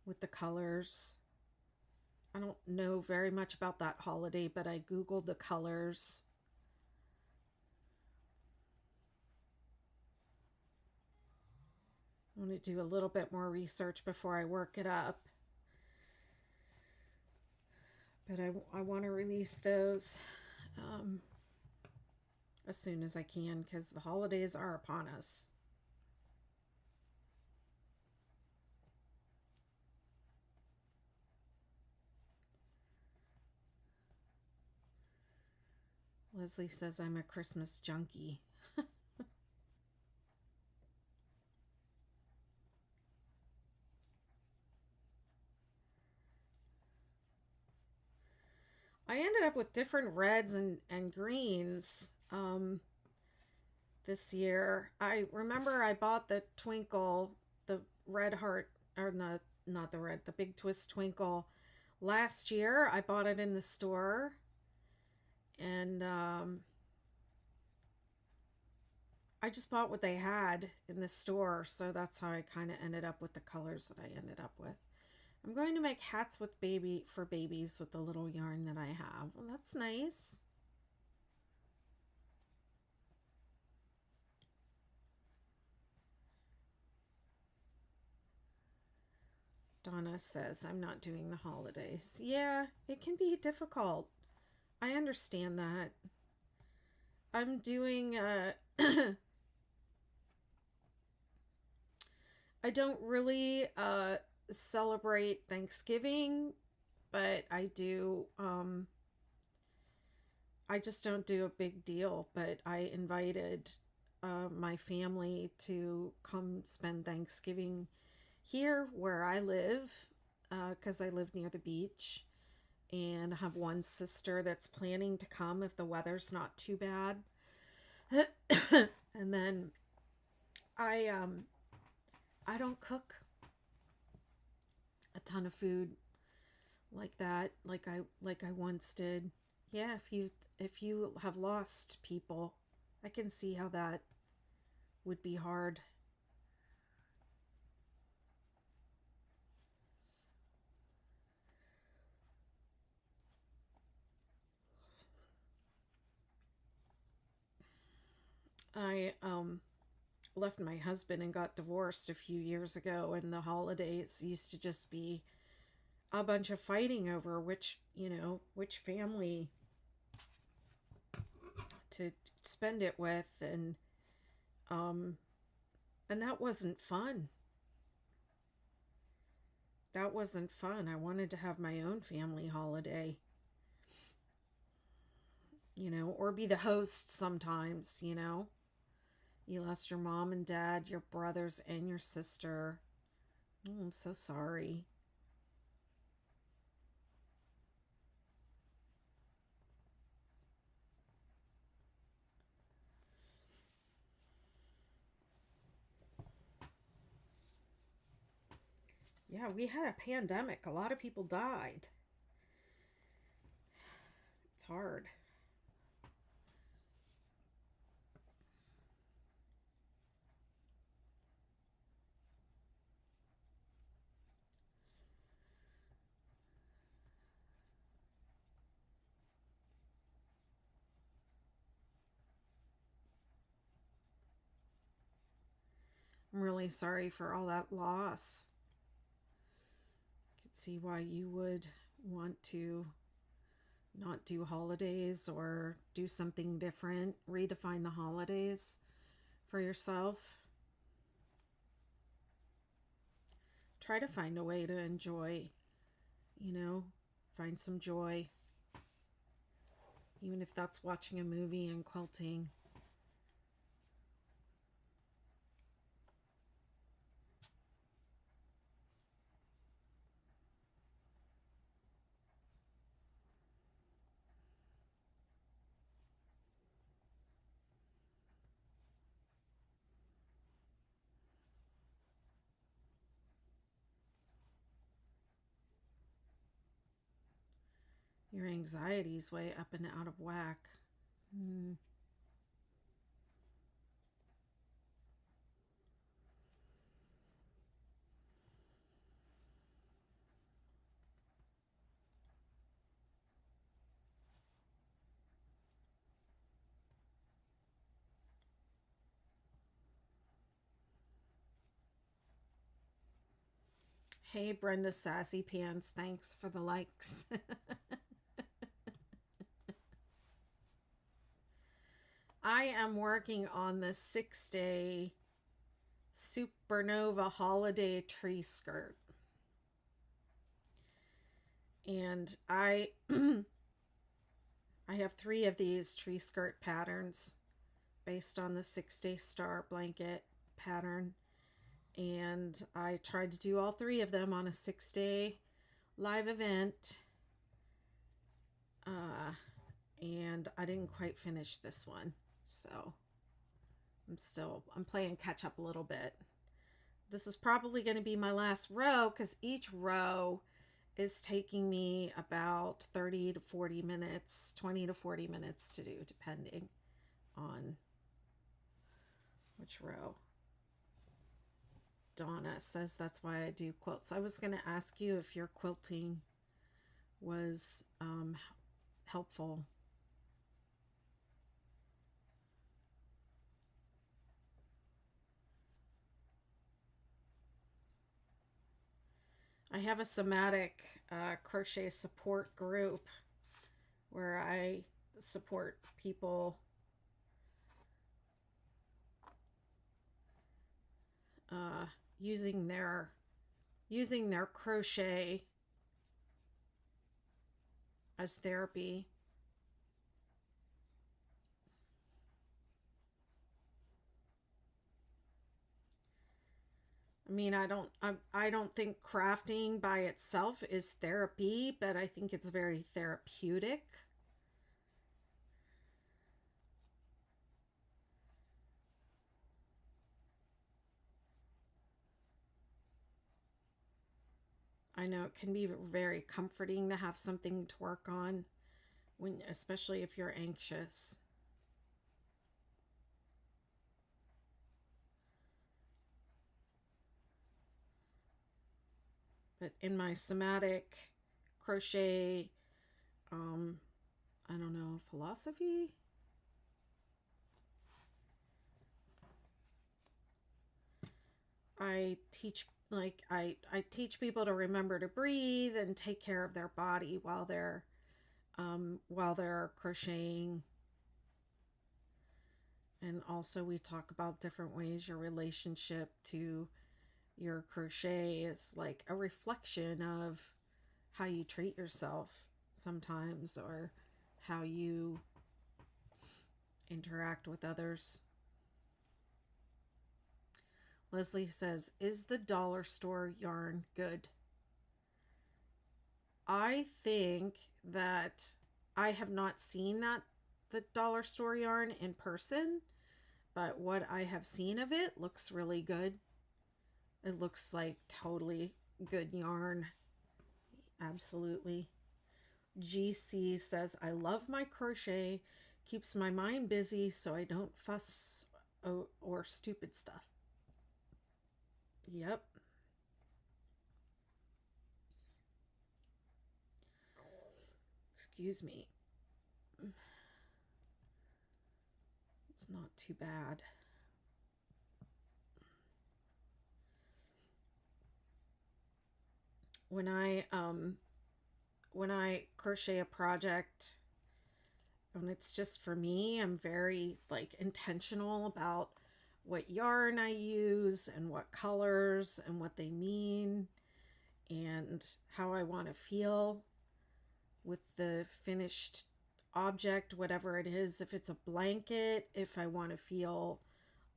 with the colors. I don't know very much about that holiday, but I Googled the colors. I want to do a little bit more research before I work it up. But I want to release those as soon as I can because the holidays are upon us. Leslie says I'm a Christmas junkie. I ended up with different reds and greens this year. I remember I bought the Twinkle, the red heart, or not the red, the big twist Twinkle last year. I bought it in the store. And I just bought what they had in the store. So that's how I kind of ended up with the colors that I ended up with. I'm going to make hats with babies with the little yarn that I have. Well, that's nice. Donna says I'm not doing the holidays. Yeah, it can be difficult. I understand that. I'm doing I don't really celebrate Thanksgiving, but I do I just don't do a big deal, but I invited my family to come spend Thanksgiving here where I live because I live near the beach, and I have one sister that's planning to come if the weather's not too bad. And then I don't cook a ton of food like that like I once did. Yeah, if you have lost people, I can see how that would be hard. I left my husband and got divorced a few years ago, and the holidays used to just be a bunch of fighting over which family to spend it with, um and that wasn't fun. That wasn't fun. I wanted to have my own family holiday, or be the host sometimes. You lost your mom and dad, your brothers, and your sister. Oh, I'm so sorry. Yeah, we had a pandemic. A lot of people died. It's hard. I'm really sorry for all that loss. I could see why you would want to not do holidays or do something different, redefine the holidays for yourself. Try to find a way to enjoy, find some joy, even if that's watching a movie and quilting. Your anxiety's way up and out of whack. Hey, Brenda Sassy Pants, thanks for the likes. I am working on the 6-day Supernova holiday tree skirt. And I have 3 of these tree skirt patterns based on the 6-day star blanket pattern. And I tried to do all 3 of them on a 6-day live event. And I didn't quite finish this one. So I'm playing catch up a little bit. This is probably going to be my last row because each row is taking me about 30 to 40 minutes, 20 to 40 minutes to do, depending on which row. Donna says that's why I do quilts. I was going to ask you if your quilting was helpful. I have a somatic crochet support group where I support people using their crochet as therapy. I mean, I don't think crafting by itself is therapy, but I think it's very therapeutic. I know it can be very comforting to have something to work on, especially if you're anxious. But in my somatic crochet, I don't know, philosophy? I teach people to remember to breathe and take care of their body while they're crocheting. And also we talk about different ways your relationship to your crochet is like a reflection of how you treat yourself sometimes, or how you interact with others. Leslie says, is the dollar store yarn good? I think that I have not seen the dollar store yarn in person, but what I have seen of it looks really good. It looks like totally good yarn. Absolutely. GC says, I love my crochet. Keeps my mind busy so I don't fuss or stupid stuff. Yep. Excuse me. It's not too bad. When I crochet a project, when it's just for me, I'm very like intentional about what yarn I use and what colors and what they mean and how I want to feel with the finished object, whatever it is. If it's a blanket, if I want to feel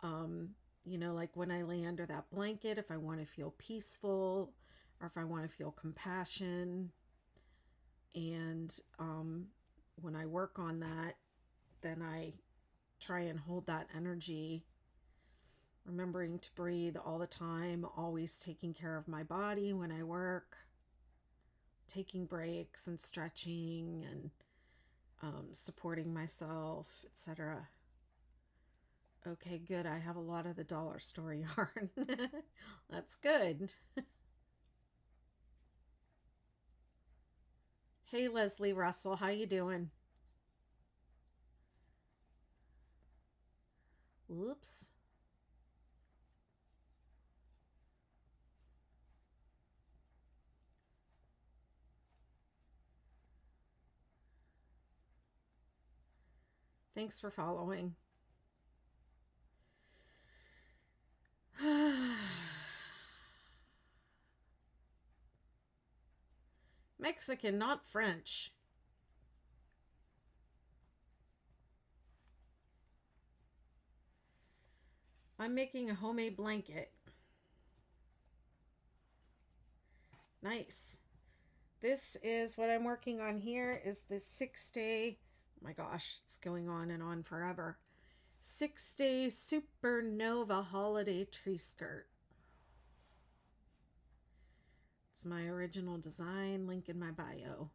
like when I lay under that blanket, if I want to feel peaceful or if I want to feel compassion. And when I work on that, then I try and hold that energy, remembering to breathe all the time, always taking care of my body when I work. taking breaks and stretching and supporting myself, etc. Okay, good. I have a lot of the dollar store yarn. That's good. Hey, Leslie Russell, how you doing? Oops. Thanks for following. Mexican, not French. I'm making a homemade blanket. Nice. This is what I'm working on here is the 6-day, oh my gosh, it's going on and on forever. 6-day Supernova holiday tree skirt. It's my original design, link in my bio.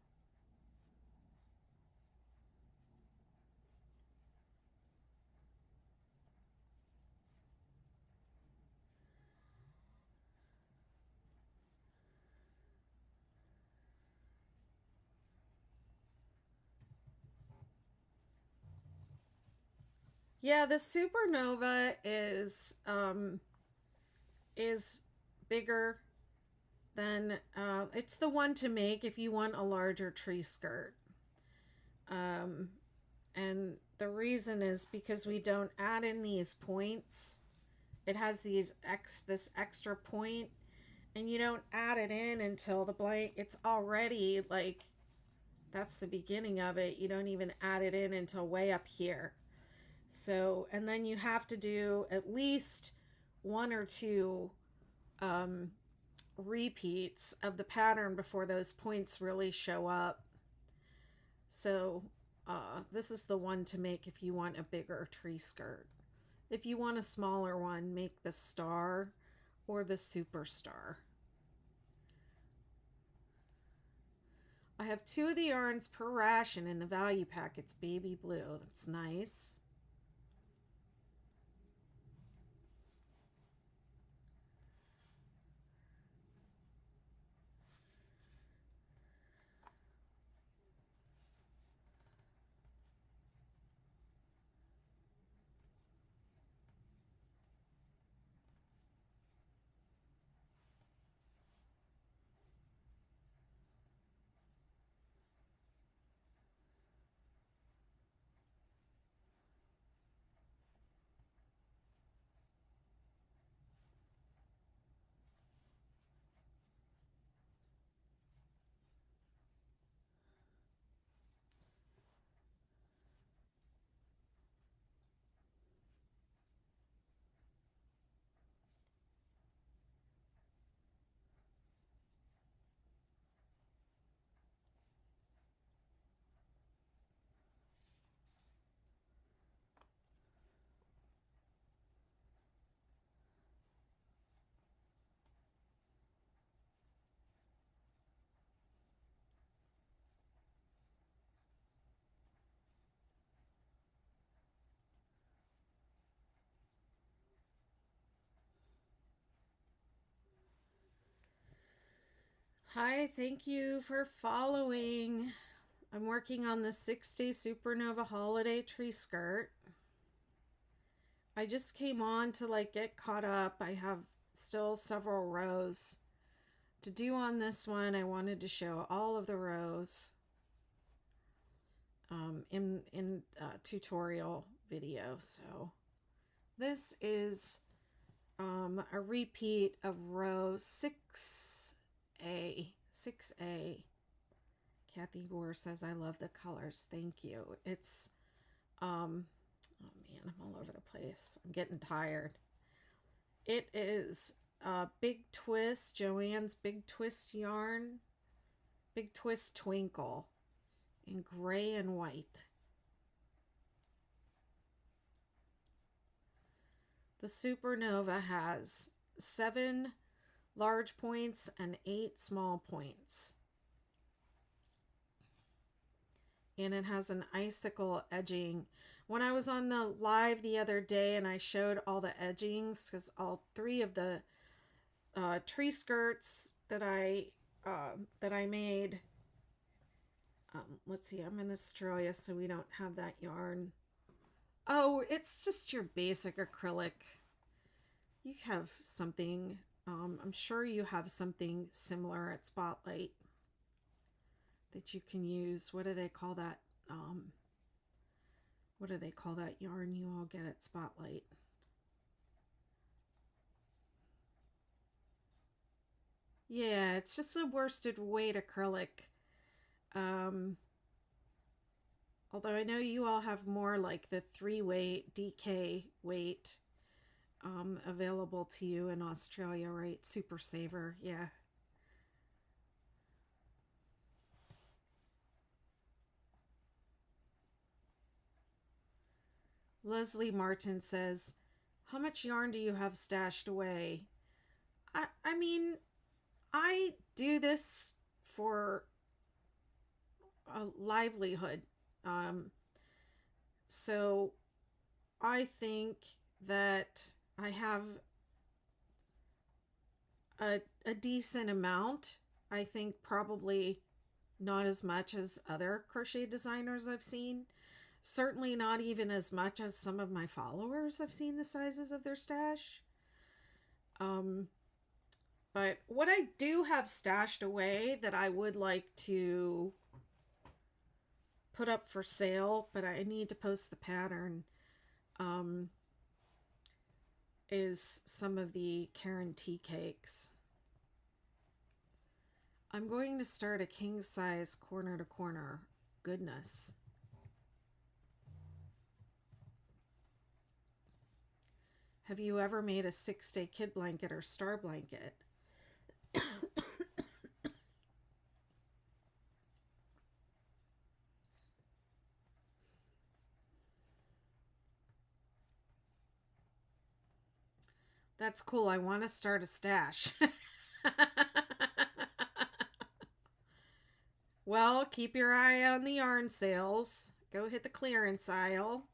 Yeah, the Supernova is bigger than it's the one to make if you want a larger tree skirt. And the reason is because we don't add in these points. It has this extra point, and you don't add it in until the blank. It's already like that's the beginning of it. You don't even add it in until way up here. So, and then you have to do at least 1 or 2 repeats of the pattern before those points really show up. So this is the one to make if you want a bigger tree skirt. If you want a smaller one, make the star or the superstar. I have 2 of the yarns per ration in the value pack. It's baby blue. That's nice. Hi, thank you for following. I'm working on the 6-day Supernova holiday tree skirt. I just came on to get caught up. I have still several rows to do on this one. I wanted to show all of the rows in tutorial video. So this is a repeat of row 6A. 6A. Kathy Gore says, I love the colors. Thank you. It's, oh man, I'm all over the place. I'm getting tired. It is Big Twist, Joann's Big Twist yarn. Big Twist Twinkle in gray and white. The Supernova has 7 large points and 8 small points. and it has an icicle edging. When I was on the live the other day and I showed all the edgings, because all three of the tree skirts that I made. Let's see, I'm in Australia, so we don't have that yarn. Oh, it's just your basic acrylic. You have something, I'm sure you have something similar at Spotlight that you can use. What do they call that? What do they call that yarn you all get at Spotlight? Yeah, it's just a worsted weight acrylic. Although I know you all have more like the 3-weight DK weight available to you in Australia, right? Super Saver, yeah. Leslie Martin says, how much yarn do you have stashed away? I mean, I do this for a livelihood. So I think that I have a decent amount. I think probably not as much as other crochet designers I've seen. Certainly not even as much as some of my followers have seen the sizes of their stash. But what I do have stashed away that I would like to put up for sale, but I need to post the pattern, is some of the Karen tea cakes. I'm going to start a king size corner to corner. Goodness. Have you ever made a 6-day kid blanket or star blanket? That's cool. I want to start a stash. Well, keep your eye on the yarn sales. Go hit the clearance aisle.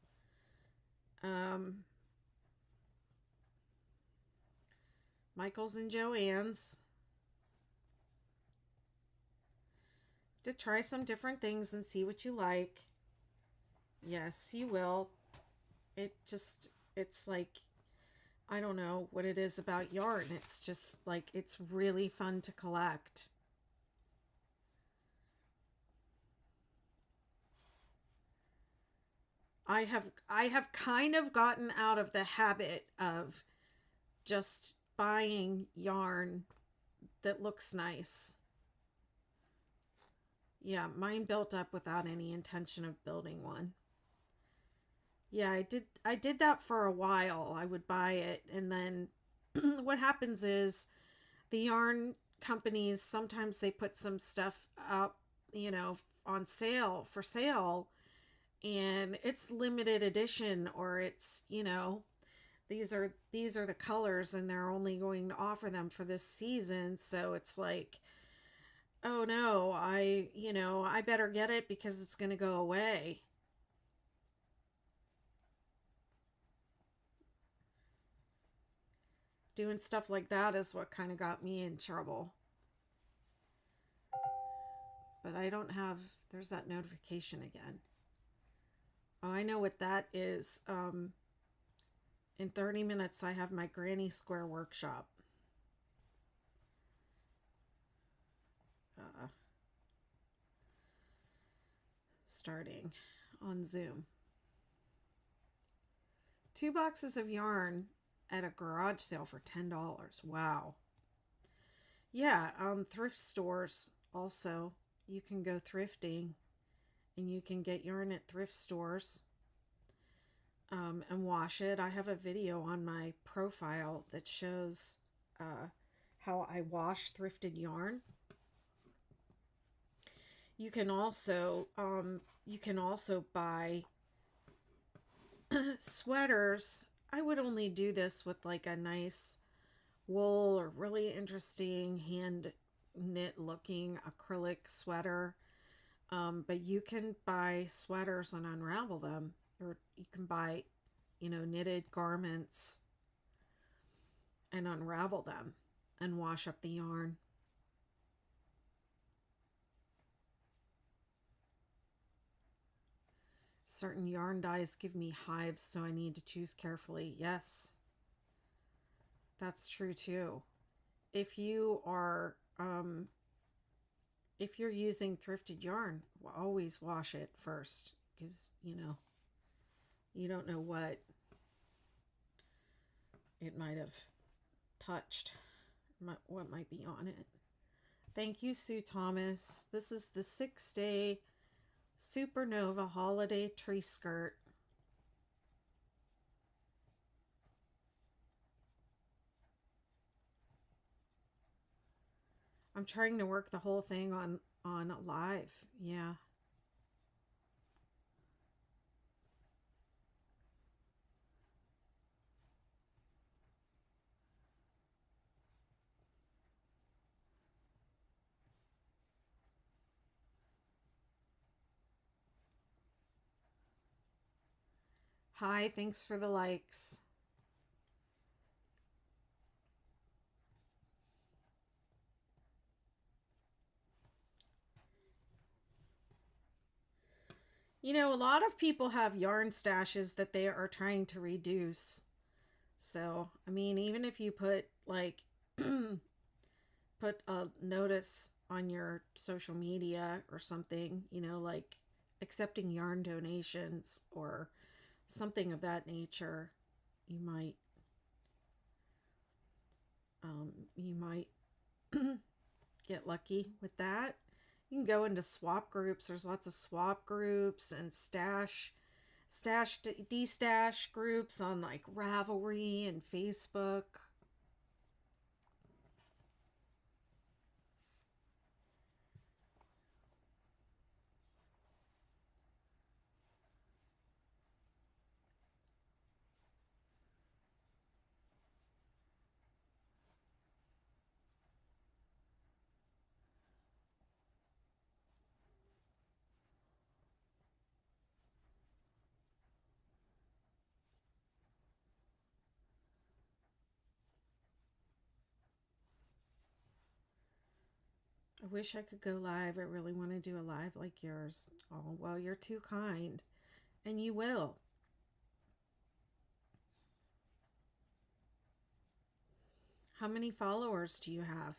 Michael's and Joann's. To try some different things and see what you like. Yes, you will. It's like, I don't know what it is about yarn. It's just like, it's really fun to collect. I have kind of gotten out of the habit of just buying yarn that looks nice. Yeah, mine built up without any intention of building one. Yeah, I did that for a while. I would buy it, and then what happens is the yarn companies, sometimes they put some stuff up, on sale, for sale, and it's limited edition, or it's, these are the colors and they're only going to offer them for this season. So it's like, oh no, I better get it because it's going to go away. Doing stuff like that is what kind of got me in trouble. But I don't have, there's that notification again. Oh, I know what that is. In 30 minutes, I have my Granny Square workshop. Starting on Zoom. 2 boxes of yarn at a garage sale for $10. Wow. Yeah, thrift stores also. You can go thrifting and you can get yarn at thrift stores and wash it. I have a video on my profile that shows how I wash thrifted yarn. You can also buy sweaters. I would only do this with like a nice wool or really interesting hand knit looking acrylic sweater. But you can buy sweaters and unravel them, or you can buy, knitted garments and unravel them and wash up the yarn. Certain yarn dyes give me hives, so I need to choose carefully. Yes, that's true too. If you are, if you're using thrifted yarn, always wash it first, because, you don't know what it might have touched, what might be on it. Thank you, Sue Thomas. This is the 6-day Supernova holiday tree skirt. I'm trying to work the whole thing on live. Yeah. Hi, thanks for the likes. A lot of people have yarn stashes that they are trying to reduce. So, I mean, even if you put like put a notice on your social media or something, like accepting yarn donations or something of that nature, you might get lucky with that. You can go into swap groups. There's lots of swap groups and destash groups on like Ravelry and Facebook. I wish I could go live. I really want to do a live like yours. Oh, well, you're too kind. And you will. How many followers do you have?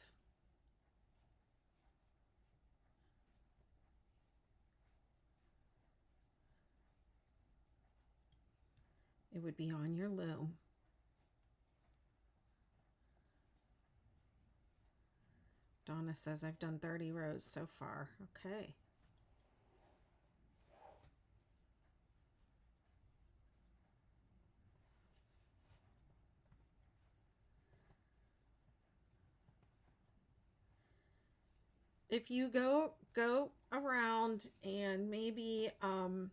It would be on your loom. Donna says I've done 30 rows so far. Okay. If you go around and maybe follow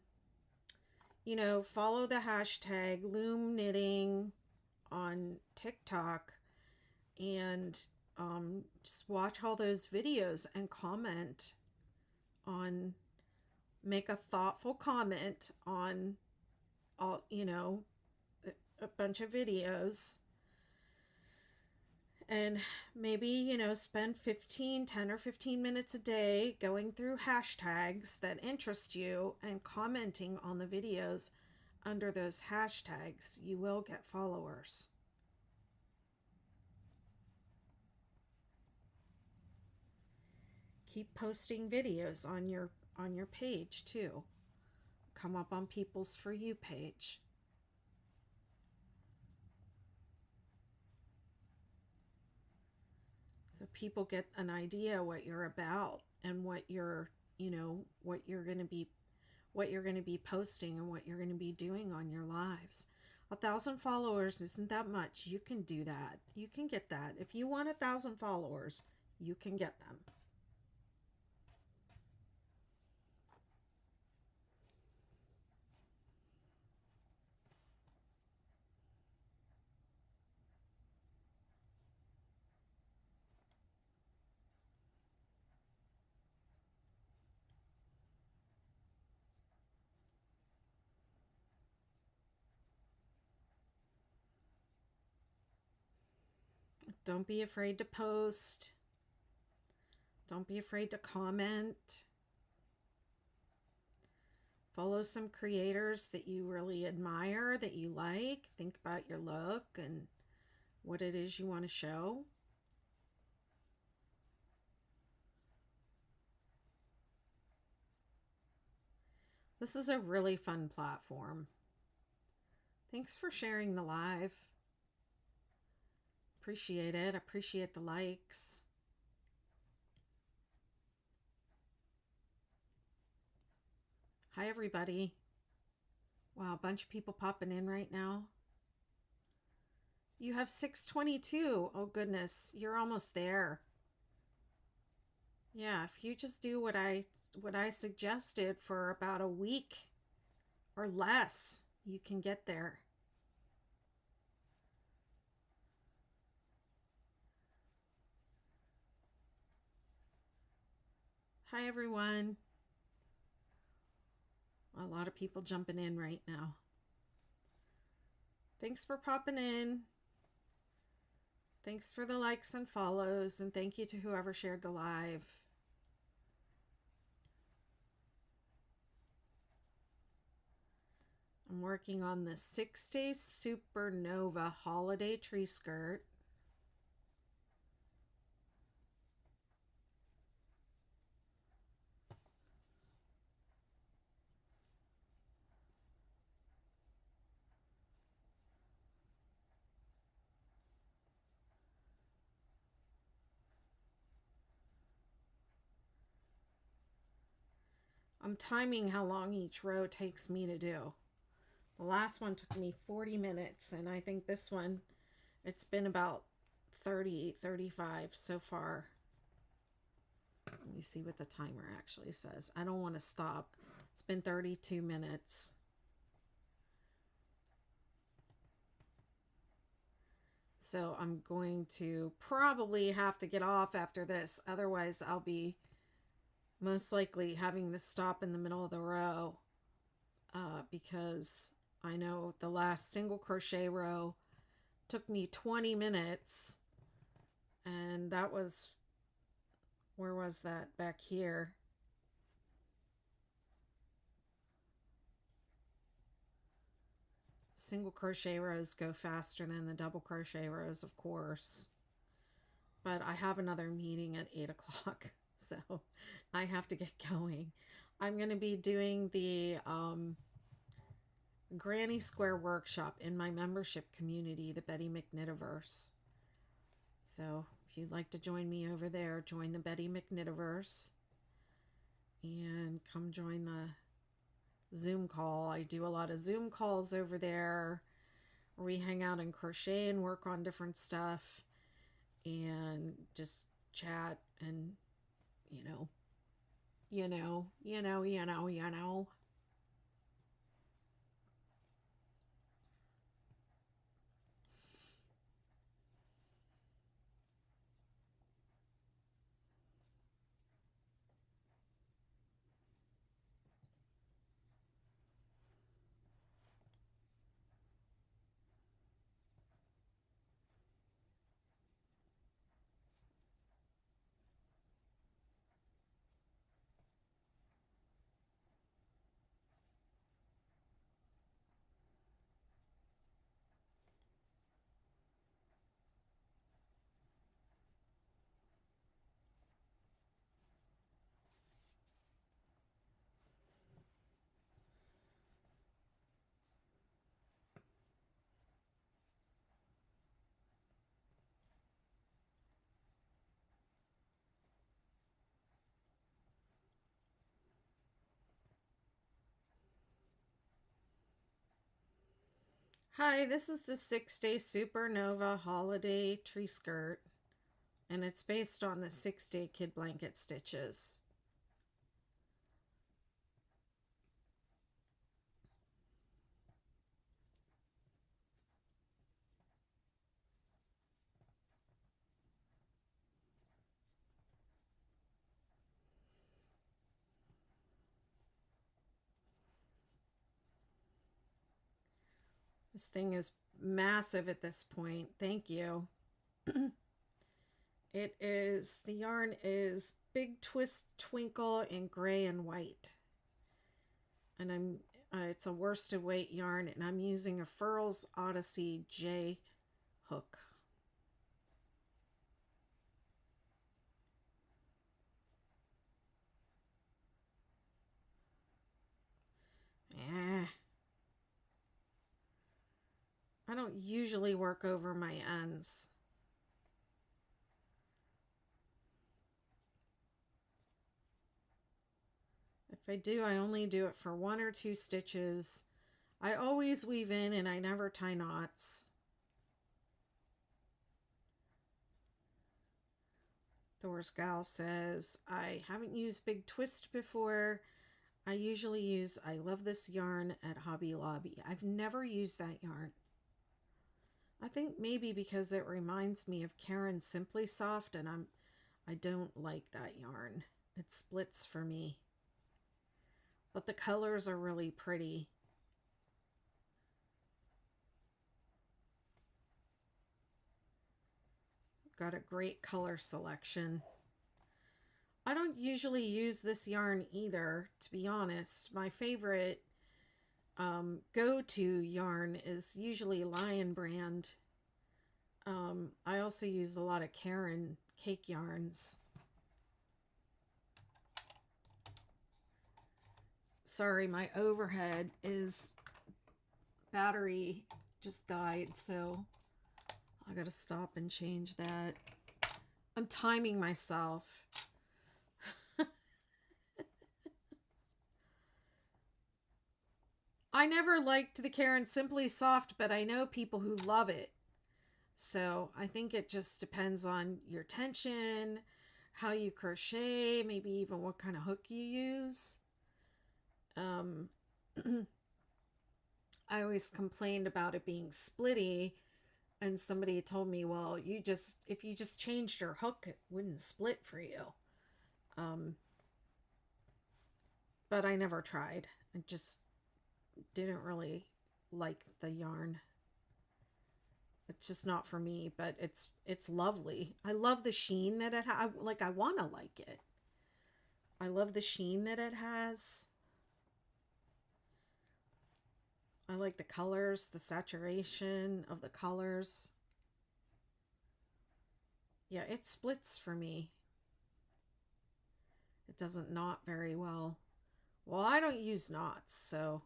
the hashtag loom knitting on TikTok and just watch all those videos and comment on, make a thoughtful comment on all, a bunch of videos, and maybe, spend 10 or 15 minutes a day going through hashtags that interest you and commenting on the videos under those hashtags. You will get followers. Keep posting videos on your page too. Come up on people's For You page. So people get an idea what you're about and what you're going to be posting and what you're going to be doing on your lives. 1,000 followers isn't that much. You can do that. You can get that. If you want 1,000 followers, you can get them. Don't be afraid to post. Don't be afraid to comment. Follow some creators that you really admire, that you like. Think about your look and what it is you want to show. This is a really fun platform. Thanks for sharing the live. Appreciate it. Appreciate the likes. Hi, everybody. Wow, a bunch of people popping in right now. You have 622. Oh, goodness. You're almost there. Yeah, if you just do what I suggested for about a week or less, you can get there. Hi, everyone. A lot of people jumping in right now. Thanks for popping in. Thanks for the likes and follows, and thank you to whoever shared the live. I'm working on the 6-day Supernova holiday tree skirt. I'm timing how long each row takes me to do. The last one took me 40 minutes, and I think this one, it's been about 30, 35 so far. Let me see what the timer actually says. I don't want to stop. It's been 32 minutes. So I'm going to probably have to get off after this. Otherwise, I'll be most likely having to stop in the middle of the row because I know the last single crochet row took me 20 minutes, and that was, where was that? Back here. Single crochet rows go faster than the double crochet rows, of course. But I have another meeting at 8 o'clock, so I have to get going. I'm going to be doing the Granny Square workshop in my membership community, the Betty McKnitiverse. So if you'd like to join me over there, join the Betty McKnitiverse and come join the Zoom call. I do a lot of Zoom calls over there where we hang out and crochet and work on different stuff and just chat and you know. Hi, this is the 6-day Supernova holiday tree skirt, and it's based on the 6-day kid blanket stitches. This thing is massive at this point. Thank you. The yarn is Big Twist Twinkle in gray and white. And it's a worsted weight yarn, and I'm using a Furls Odyssey J hook. I don't usually work over my ends. If I do, I only do it for 1 or 2 stitches. I always weave in and I never tie knots. Thor's Gal says, I haven't used Big Twist before. I usually use I Love This Yarn at Hobby Lobby. I've never used that yarn. I think maybe because it reminds me of Caron Simply Soft, and I don't like that yarn. It splits for me. But the colors are really pretty. Got a great color selection. I don't usually use this yarn either, to be honest. My favorite go-to yarn is usually Lion Brand. I also use a lot of Caron cake yarns. Sorry, my overhead is battery just died, so I gotta stop and change that. I'm timing myself. I never liked the Caron Simply Soft, but I know people who love it. So I think it just depends on your tension, how you crochet, maybe even what kind of hook you use. I always complained about it being splitty, and somebody told me, well, if you just changed your hook, it wouldn't split for you. But I never tried. I just didn't really like the yarn. It's just not for me, but it's lovely. I love the sheen that it has. Like, I want to like it. I love the sheen that it has. I like the colors, the saturation of the colors. Yeah, it splits for me. It doesn't knot very well. Well, I don't use knots, so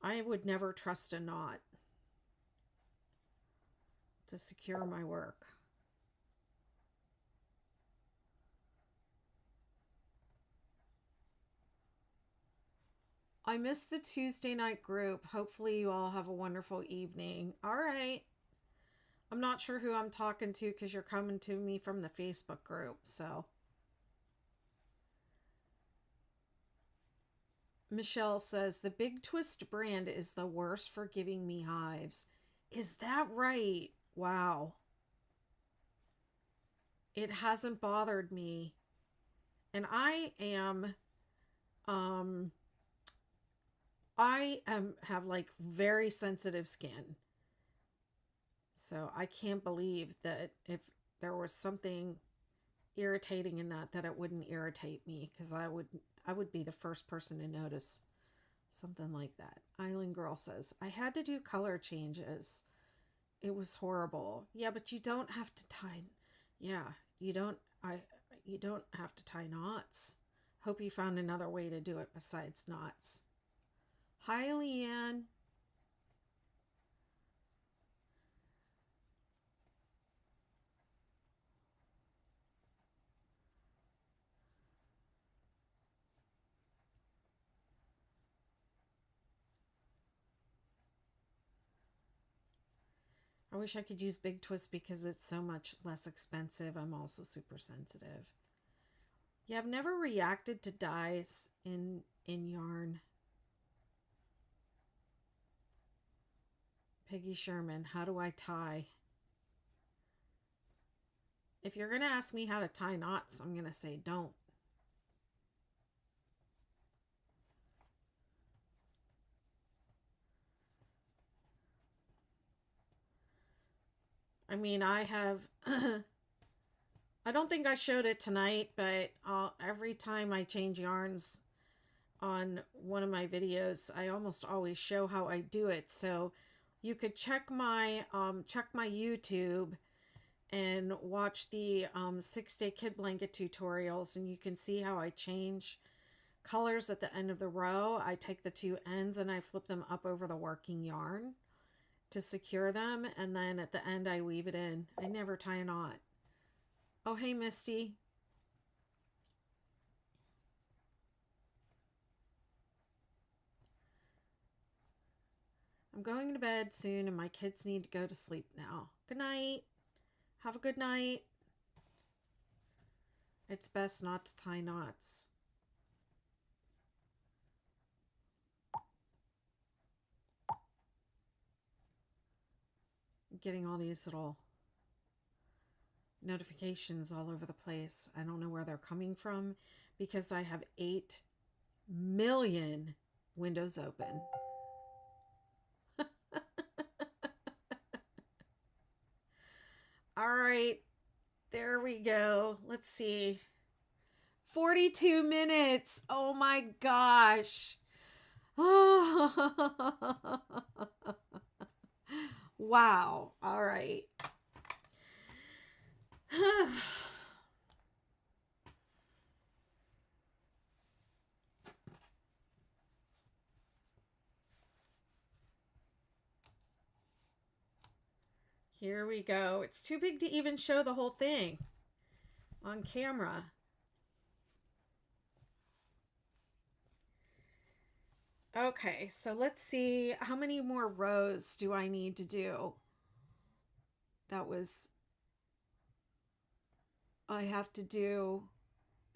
I would never trust a knot to secure my work. I missed the Tuesday night group. Hopefully you all have a wonderful evening. All right. I'm not sure who I'm talking to because you're coming to me from the Facebook group, so. Michelle says, the Big Twist brand is the worst for giving me hives. Is that right? Wow. It hasn't bothered me. And I have like very sensitive skin. So I can't believe that if there was something irritating in that it wouldn't irritate me, because I would be the first person to notice something like that. Island Girl says, I had to do color changes. It was horrible. Yeah, but you don't have to tie. Yeah, you don't have to tie knots. Hope you found another way to do it besides knots. Hi, Leanne. I wish I could use Big Twist because it's so much less expensive. I'm also super sensitive. Yeah, I've never reacted to dyes in yarn. Peggy Sherman, how do I tie? If you're going to ask me how to tie knots, I'm going to say don't. I mean, I have, I don't think I showed it tonight, but every time I change yarns on one of my videos, I almost always show how I do it. So you could check my YouTube and watch the 6-day kid blanket tutorials, and you can see how I change colors at the end of the row. I take the two ends and I flip them up over the working yarn to secure them, and then at the end I weave it in. I never tie a knot. Oh, hey, Misty. I'm going to bed soon and my kids need to go to sleep now. Good night. Have a good night. It's best not to tie knots. I'm getting all these little notifications all over the place. I don't know where they're coming from because I have 8 million windows open. All right, there we go. Let's see. 42 minutes. Oh my gosh. Wow. All right. Here we go. It's too big to even show the whole thing on camera. Okay, so let's see, how many more rows do I need to do? That was, I have to do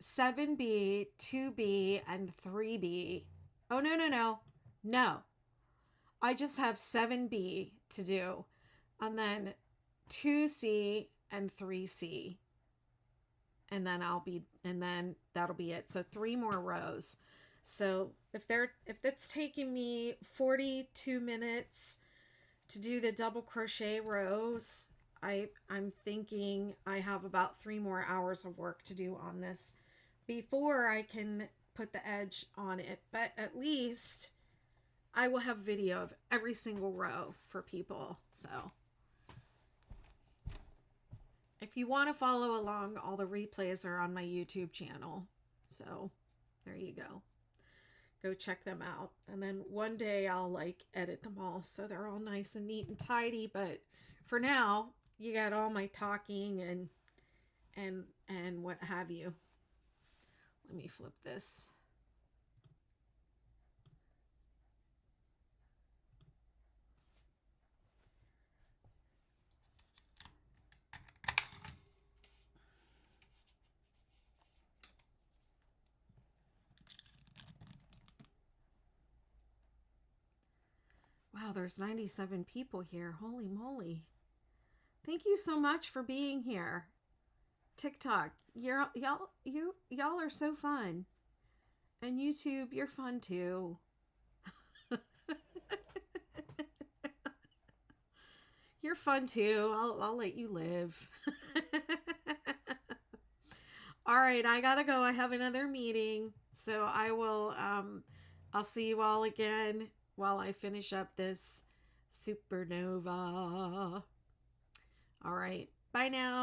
7B, 2B, and 3B. Oh, no. I just have 7B to do, and then 2C and 3C. And then that'll be it. So 3 more rows. So if that's taking me 42 minutes to do the double crochet rows, I'm thinking I have about 3 more hours of work to do on this before I can put the edge on it. But at least I will have video of every single row for people. So if you want to follow along, all the replays are on my YouTube channel. So there you go. Go check them out. And then one day I'll edit them all so they're all nice and neat and tidy. But for now, you got all my talking and what have you. Let me flip this. Wow, there's 97 people here. Holy moly. Thank you so much for being here. TikTok, y'all are so fun. And YouTube, you're fun too. You're fun too. I'll let you live. All right, I gotta go. I have another meeting. So I will I'll see you all again while I finish up this Supernova. All right. Bye now.